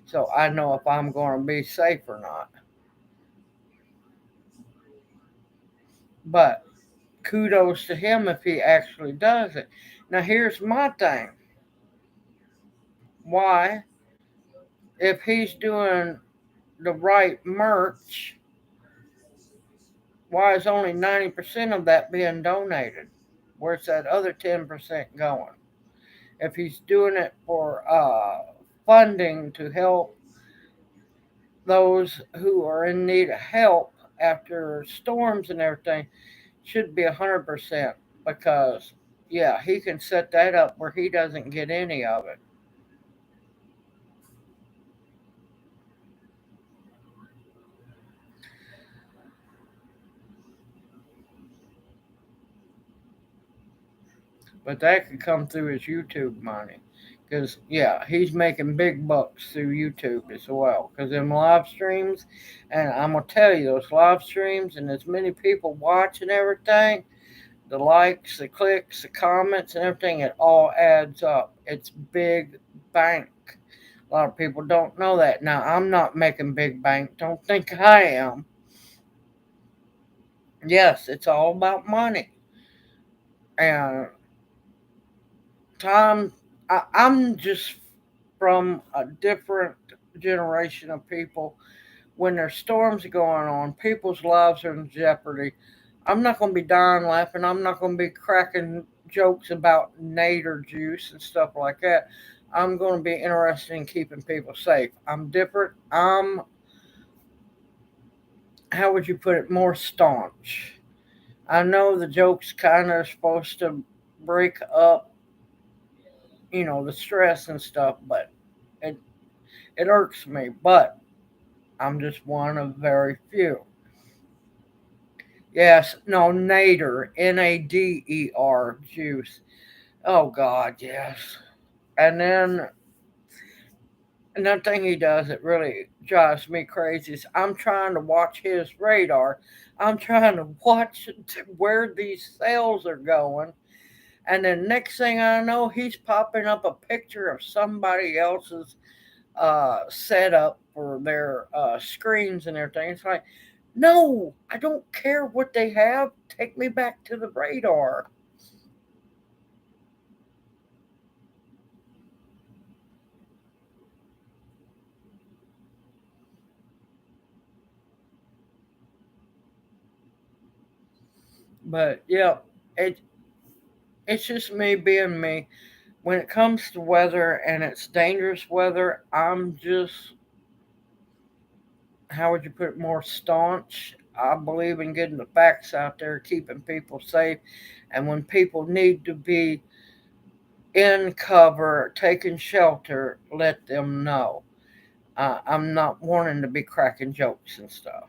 so I know if I'm going to be safe or not. But kudos to him if he actually does it. Now, here's my thing. Why, if he's doing the right merch, why is only 90% of that being donated? Where's that other 10% going? If he's doing it for funding to help those who are in need of help after storms and everything, should be 100% because, yeah, he can set that up where he doesn't get any of it. But that could come through his YouTube money. Because, yeah, he's making big bucks through YouTube as well. Because them live streams, and I'm going to tell you, those live streams and as many people watching everything, the likes, the clicks, the comments, and everything, it all adds up. It's big bank. A lot of people don't know that. Now, I'm not making big bank. Don't think I am. Yes, it's all about money. And time, I'm just from a different generation of people. When there's storms going on, people's lives are in jeopardy. I'm not going to be dying laughing. I'm not going to be cracking jokes about nader juice and stuff like that. I'm going to be interested in keeping people safe. I'm different. I'm, how would you put it, more staunch. I know the joke's kind of supposed to break up, the stress and stuff, but it, it irks me. But I'm just one of very few. Yes, no, Nader, Nader juice. Oh God, yes. And then another thing he does that really drives me crazy is I'm trying to watch his radar. I'm trying to watch where these sales are going. And then next thing I know, he's popping up a picture of somebody else's setup for their screens and everything. It's like, no, I don't care what they have. Take me back to the radar. But yeah, it it's just me being me. When it comes to weather and it's dangerous weather, I'm just, how would you put it, more staunch. I believe in getting the facts out there, keeping people safe, and when people need to be in cover, taking shelter, let them know. I'm not wanting to be cracking jokes and stuff.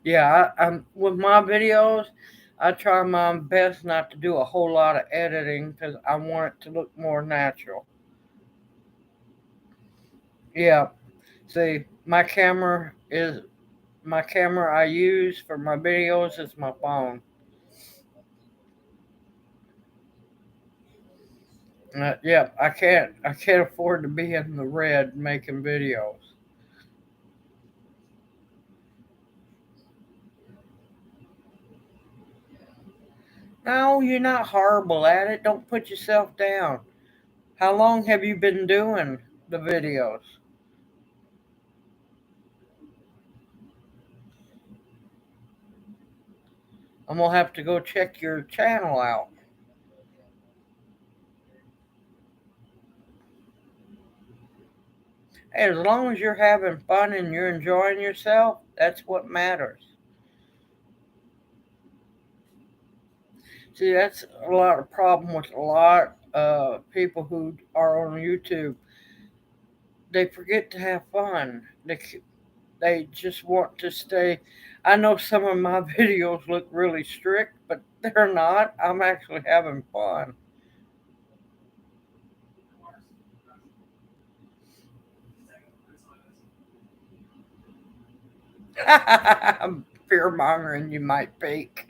Yeah, I'm with my videos. I try my best not to do a whole lot of editing because I want it to look more natural. Yeah, see, my camera I use for my videos is my phone. Yeah, I can't afford to be in the red making videos. No, you're not horrible at it. Don't put yourself down. How long have you been doing the videos? I'm gonna have to go check your channel out. Hey, as long as you're having fun and you're enjoying yourself, that's what matters. See, that's a lot of problem with a lot of people who are on YouTube. They forget to have fun. They just want to stay. I know some of my videos look really strict, but they're not. I'm actually having fun. Fear mongering, you might think.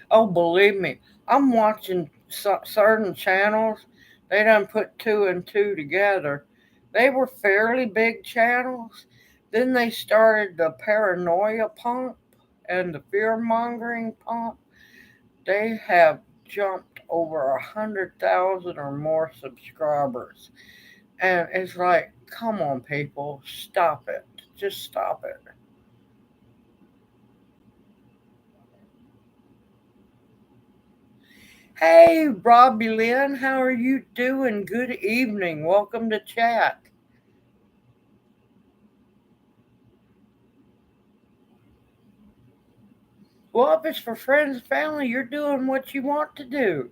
Oh, believe me, I'm watching certain channels. They done put two and two together. They were fairly big channels. Then they started the paranoia pump and the fear mongering pump. They have jumped over 100,000 or more subscribers. And it's like, come on, people, stop it. Just stop it. Hey, Robbie Lynn, how are you doing? Good evening. Welcome to chat. Well, if it's for friends and family, you're doing what you want to do.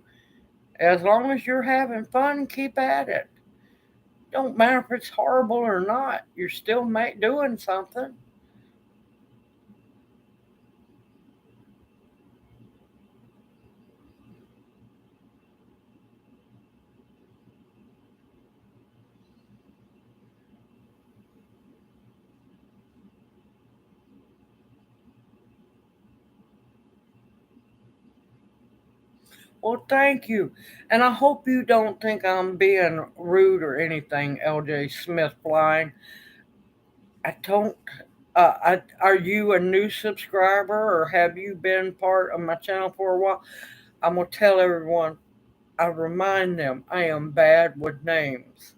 As long as you're having fun, keep at it. Don't matter if it's horrible or not, you're still doing something. Well, thank you. And I hope you don't think I'm being rude or anything, LJ Smith Flying. I don't. Are you a new subscriber or have you been part of my channel for a while? I'm going to tell everyone, I remind them I am bad with names.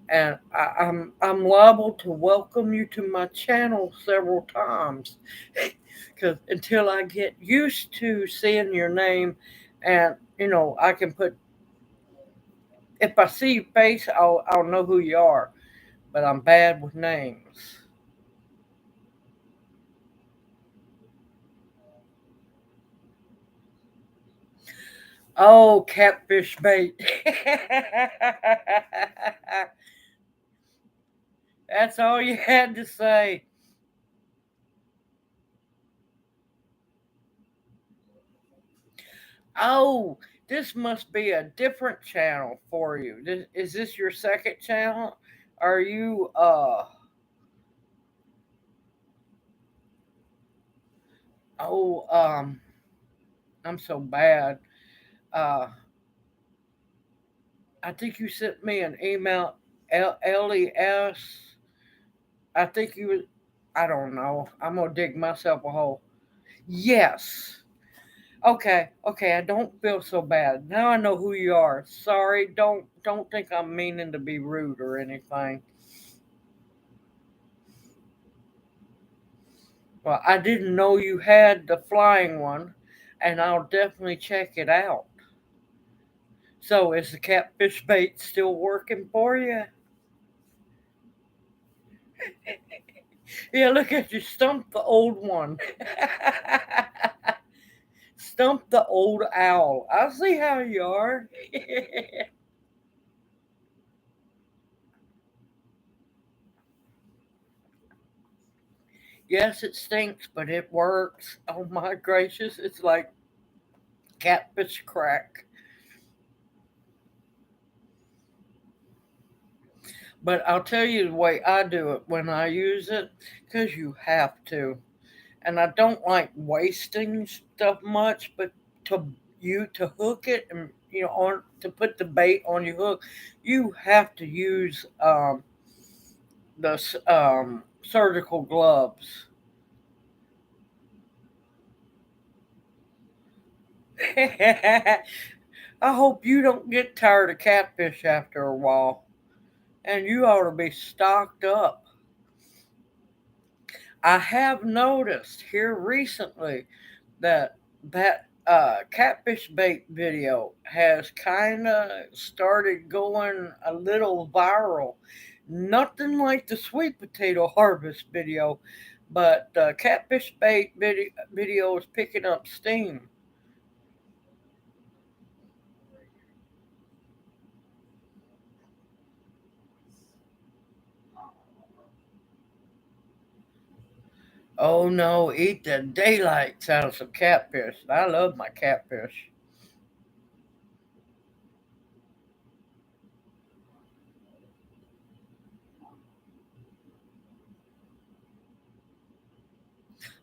And I'm liable to welcome you to my channel several times because until I get used to seeing your name and I can put if I see your face I'll know who you are, but I'm bad with names. Oh, catfish bait. That's all you had to say. Oh, this must be a different channel for you. Is this your second channel? Are you oh I'm so bad. Uh I think you sent me an email LES. I think you I don't know. I'm gonna dig myself a hole. Yes. Okay, I don't feel so bad. Now I know who you are. Sorry, don't think I'm meaning to be rude or anything. Well, I didn't know you had the flying one, and I'll definitely check it out. So, is the catfish bait still working for you? Yeah, look at you, stump the old one. Stump the old owl. I see how you are. Yes, it stinks, but it works. Oh my gracious, it's like catfish crack. But I'll tell you the way I do it when I use it, because you have to. And I don't like wasting stuff much, but to hook it and on to put the bait on your hook, you have to use the surgical gloves. I hope you don't get tired of catfish after a while, and you ought to be stocked up. I have noticed here recently that catfish bait video has kind of started going a little viral. Nothing like the sweet potato harvest video, but catfish bait video is picking up steam. Oh no, eat the daylights out of some catfish. I love my catfish.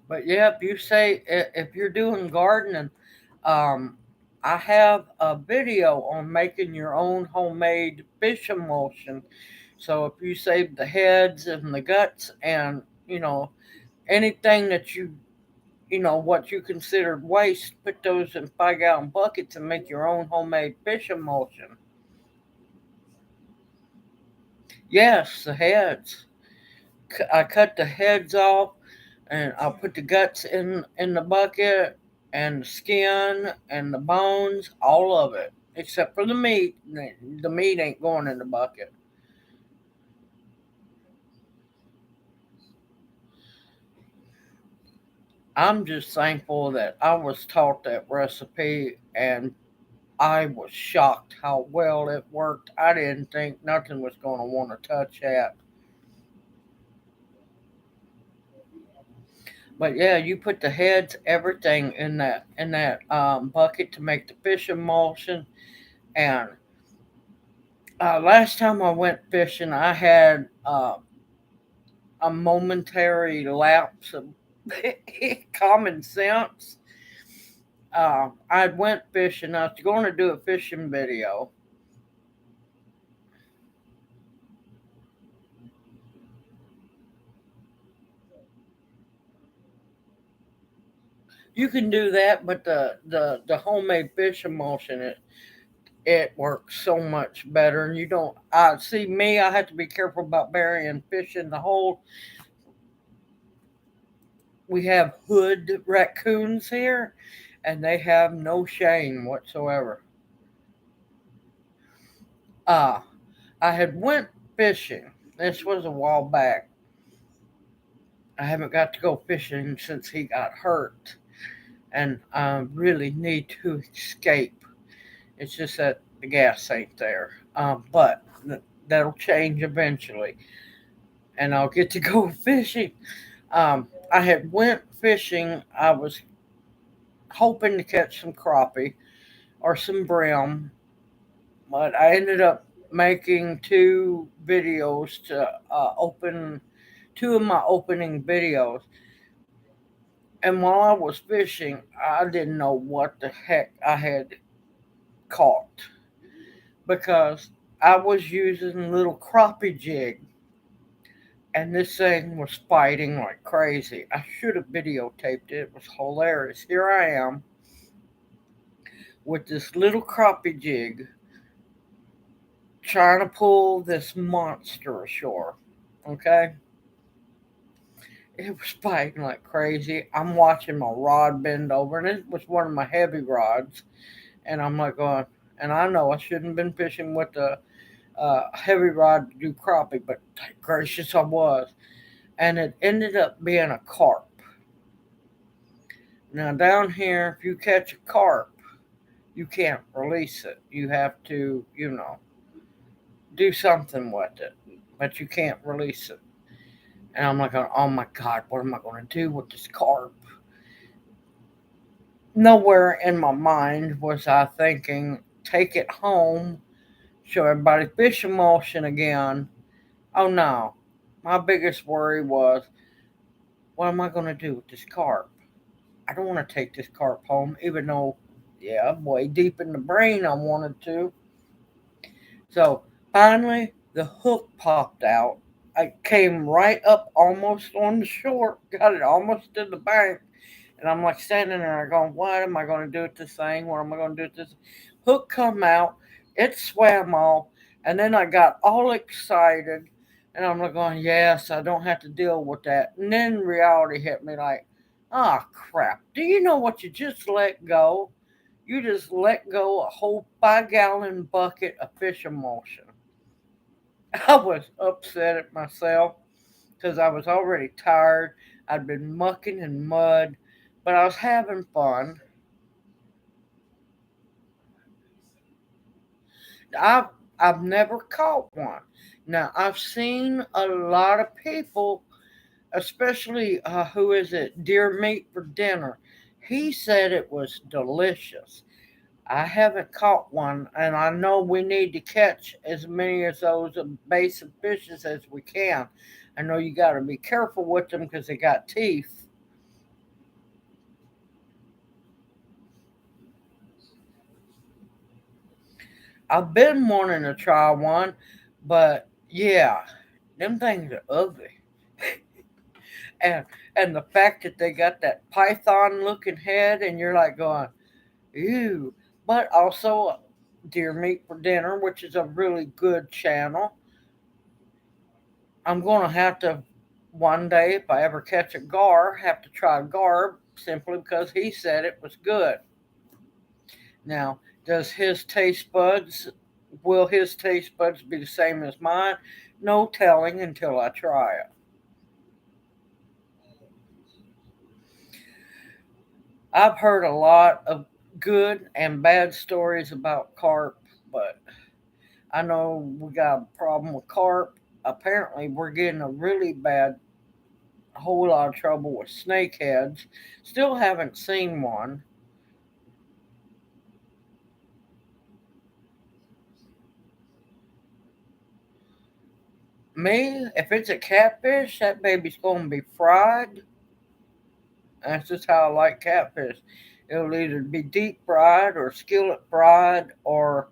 But yeah, if you say if you're doing gardening, um, I have a video on making your own homemade fish emulsion. So if you save the heads and the guts and anything that what you considered waste, put those in 5-gallon buckets and make your own homemade fish emulsion. Yes, the heads. I cut the heads off and I'll put the guts in the bucket and the skin and the bones, all of it, except for the meat. The meat ain't going in the bucket. I'm just thankful that I was taught that recipe and I was shocked how well it worked. I didn't think nothing was going to want to touch that. But yeah, you put the heads, everything in that bucket to make the fish emulsion. And last time I went fishing, I had a momentary lapse of common sense. I went fishing. I was going to do a fishing video. You can do that, but the homemade fish emulsion it works so much better. And you don't. I see me. I have to be careful about burying fish in the hole. We have hood raccoons here, and they have no shame whatsoever. Uh, I had went fishing. This was a while back. I haven't got to go fishing since he got hurt, and I really need to escape. It's just that the gas ain't there. But that'll change eventually, and I'll get to go fishing. I had went fishing. I was hoping to catch some crappie or some brim, but I ended up making two videos to open two of my opening videos. And while I was fishing, I didn't know what the heck I had caught because I was using a little crappie jig and this thing was fighting like crazy. I should have videotaped it. It was hilarious. Here I am with this little crappie jig trying to pull this monster ashore. Okay? It was fighting like crazy. I'm watching my rod bend over, and it was one of my heavy rods. And I'm like going, and I know I shouldn't have been fishing with the heavy rod to do crappie, but thank gracious I was. And it ended up being a carp. Now, down here, if you catch a carp, you can't release it. You have to, do something with it, but you can't release it. And I'm like, oh my God, what am I going to do with this carp? Nowhere in my mind was I thinking, take it home, show everybody fish emulsion again. Oh no. My biggest worry was, what am I going to do with this carp? I don't want to take this carp home, even though, yeah, way deep in the brain I wanted to. So finally, the hook popped out. I came right up almost on the shore, got it almost to the bank. And I'm like standing there going, what am I going to do with this thing? What am I going to do with this? Hook come out, it swam off, and then I got all excited. And I'm like going, yes, I don't have to deal with that. And then reality hit me like, ah, oh, crap. Do you know what you just let go? You just let go a whole 5-gallon bucket of fish emulsion. I was upset at myself because I was already tired. I'd been mucking in mud, but I was having fun. I've I've never caught one. Now I've seen a lot of people, especially who is it, deer meat for dinner. He said it was delicious. I haven't caught one, and I know we need to catch as many of those basic fishes as we can. I know you got to be careful with them because they got teeth. I've been wanting to try one, but yeah, them things are ugly. And the fact that they got that python looking head, and you're like going, ew. But also deer meat for dinner, which is a really good channel. I'm gonna have to one day, if I ever catch a gar, have to try garb simply because he said it was good. Now, does his taste buds will his taste buds be the same as mine? No telling until I try it. I've heard a lot of good and bad stories about carp, but I know we got a problem with carp. Apparently, we're getting a really bad, a whole lot of trouble with snakeheads. Still haven't seen one. Me, if it's a catfish, that baby's going to be fried. That's just how I like catfish. It'll either be deep fried or skillet fried, or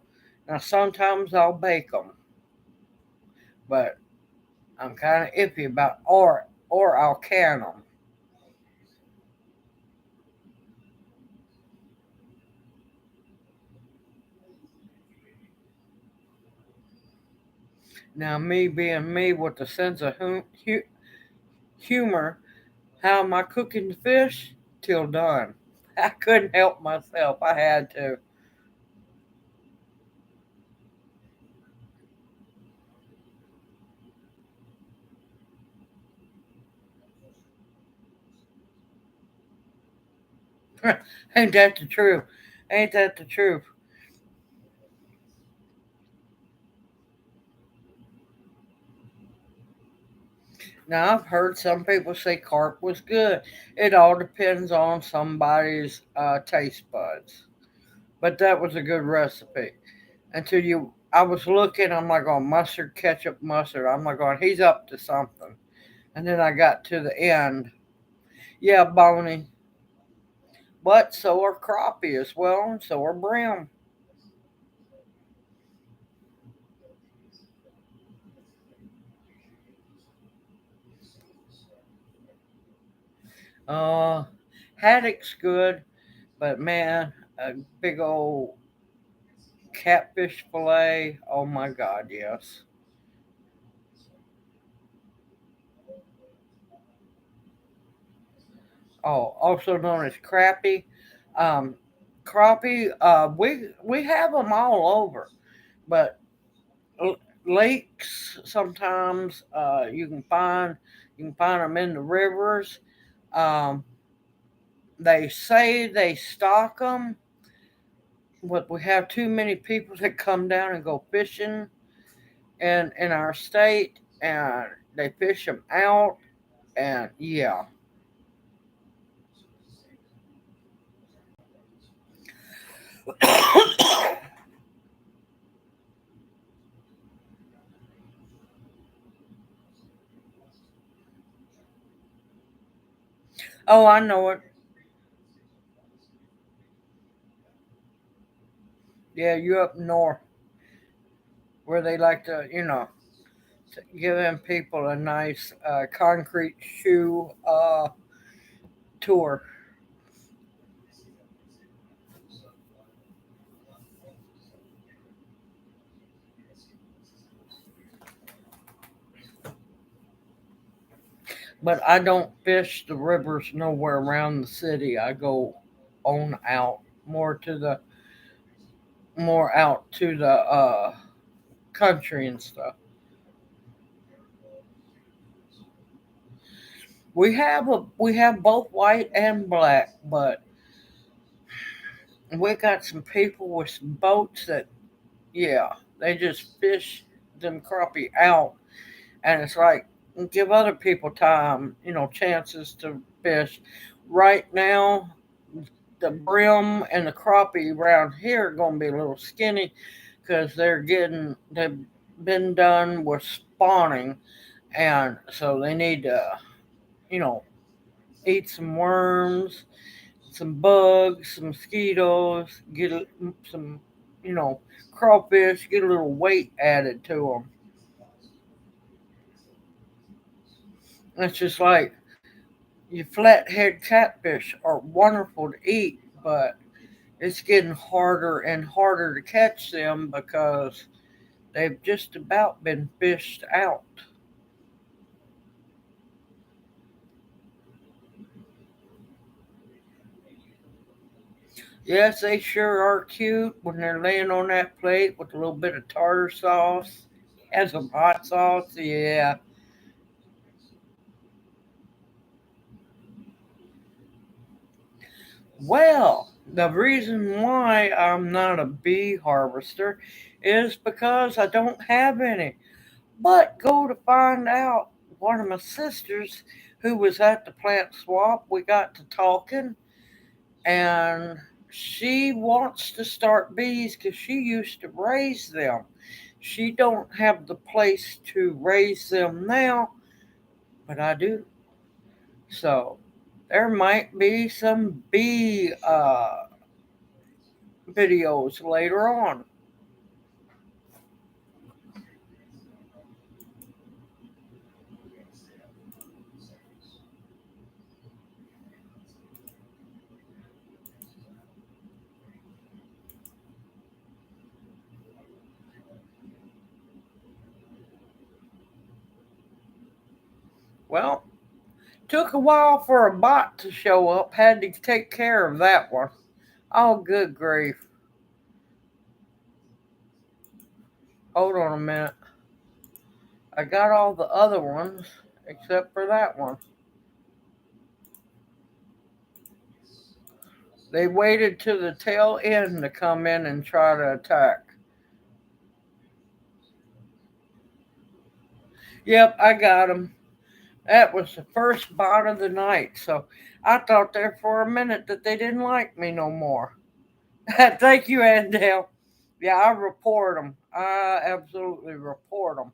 now sometimes I'll bake them, but I'm kind of iffy about or I'll can them. Now, me being me with a sense of humor, how am I cooking the fish? Till done. I couldn't help myself. I had to. Ain't that the truth? Ain't that the truth? Now, I've heard some people say carp was good. It all depends on somebody's taste buds. But that was a good recipe. Until I was looking, I'm like, oh, mustard, ketchup, mustard. I'm like, oh, he's up to something. And then I got to the end. Yeah, bony. But so are crappie as well, and so are brim. Uh, haddock's good, but man, a big old catfish fillet. Oh my God, yes. Oh, also known as crappie. Um, crappie. We have them all over, but lakes sometimes you can find them in the rivers. Um, they say they stock them, but we have too many people that come down and go fishing in our state, and they fish them out. And yeah. Oh, I know it. Yeah, you up north where they like to, giving people a nice concrete shoe tour. But I don't fish the rivers nowhere around the city. I go on out more out to the country and stuff. We have both white and black, but we got some people with some boats that yeah, they just fish them crappie out, and it's like give other people time, chances to fish. Right now, the brim and the crappie around here are gonna be a little skinny because they've been done with spawning, and so they need to, you know, eat some worms, some bugs, some mosquitoes, some, you know, crawfish, get a little weight added to them. It's just like your flathead catfish are wonderful to eat, but it's getting harder and harder to catch them because they've just about been fished out. Yes, they sure are cute when they're laying on that plate with a little bit of tartar sauce and some hot sauce. Yeah. Well, the reason why I'm not a bee harvester is because I don't have any. But go to find out, one of my sisters who was at the plant swap, we got to talking, and she wants to start bees because she used to raise them. She don't have the place to raise them now, but I do. So there might be some bee videos later on. Well, took a while for a bot to show up. Had to take care of that one. Oh, good grief. Hold on a minute. I got all the other ones except for that one. They waited to the tail end to come in and try to attack. Yep, I got them. That was the first bot of the night, so I thought there for a minute that they didn't like me no more. Thank you, Andale. Yeah, I report them. I absolutely report them.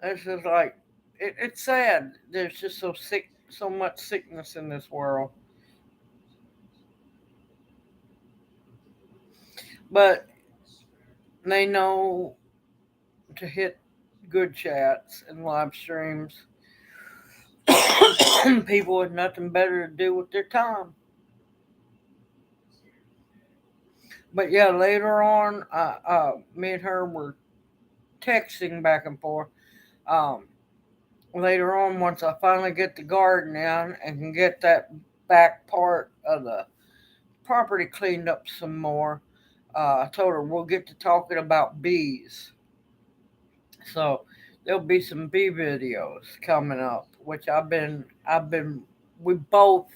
It's just like it's sad. There's just so much sickness in this world. But they know to hit good chats and live streams. People with nothing better to do with their time. But yeah, later on, me and her were texting back and forth. Um, Later on, once I finally get the garden in and can get that back part of the property cleaned up some more, I told her we'll get to talking about bees. So there'll be some bee videos coming up, which we both,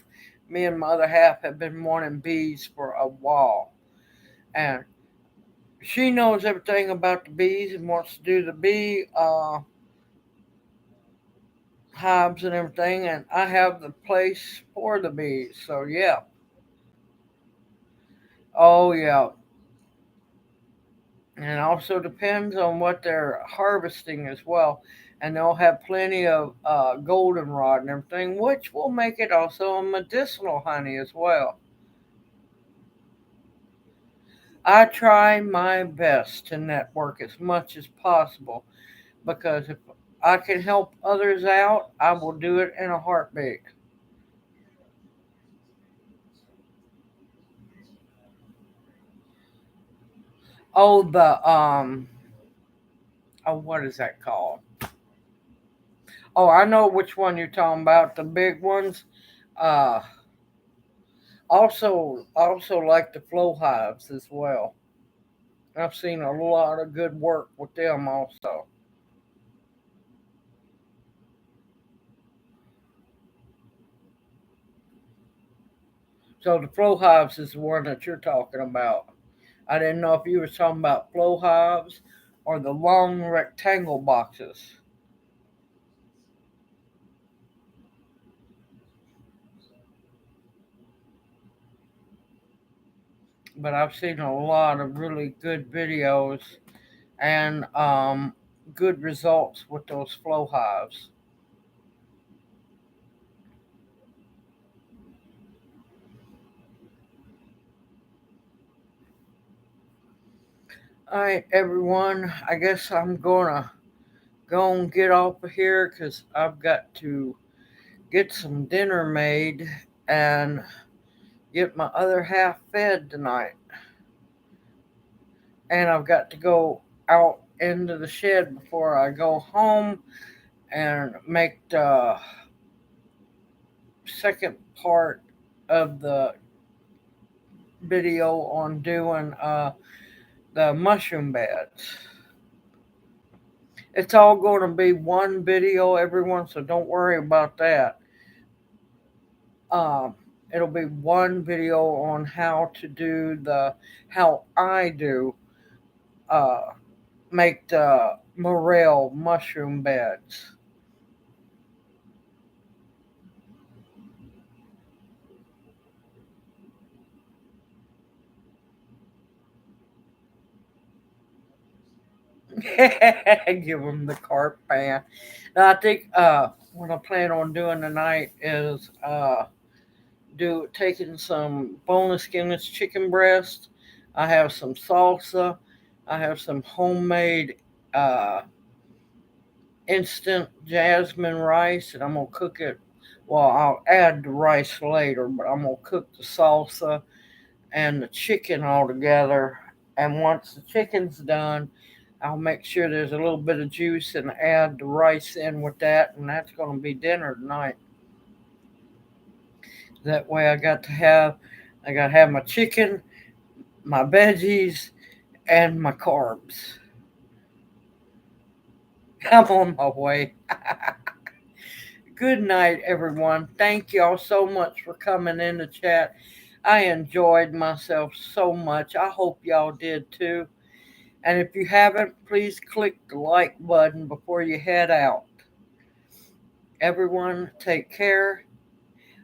me and my other half, have been wanting bees for a while, and she knows everything about the bees and wants to do the bee hives and everything, and I have the place for the bees. So yeah, oh yeah, and it also depends on what they're harvesting as well. And they'll have plenty of goldenrod and everything, which will make it also a medicinal honey as well. I try my best to network as much as possible because if I can help others out, I will do it in a heartbeat. Oh, what is that called? Oh, I know which one you're talking about. The big ones. Uh, also like the flow hives as well. I've seen a lot of good work with them also. So the flow hives is the one that you're talking about. I didn't know if you were talking about flow hives or the long rectangle boxes. But I've seen a lot of really good videos and good results with those flow hives. All right, everyone. I guess I'm gonna go and get off of here because I've got to get some dinner made and get my other half fed tonight. And I've got to go out into the shed before I go home and make the second part of the video on doing the mushroom beds. It's all going to be one video, everyone, so don't worry about that. Um, it'll be one video on how I do uh, make the morel mushroom beds. Give them the carp pan. Now, I think what I plan on doing tonight is do taking some boneless skinless chicken breast. I have some salsa. I have some homemade uh, instant jasmine rice, and I'm gonna cook it. Well, I'll add the rice later, but I'm gonna cook the salsa and the chicken all together. And once the chicken's done, I'll make sure there's a little bit of juice and add the rice in with that, and that's gonna be dinner tonight. That way, I got to have my chicken, my veggies, and my carbs. I'm on my way. Good night, everyone. Thank y'all so much for coming in the chat. I enjoyed myself so much. I hope y'all did too. And if you haven't, please click the like button before you head out. Everyone, take care.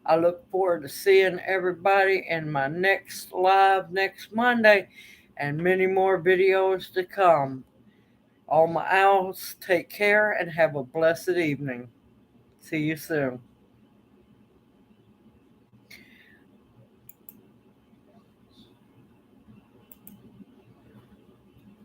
I look forward to seeing everybody in my next live next Monday and many more videos to come. All my owls, take care and have a blessed evening. See you soon.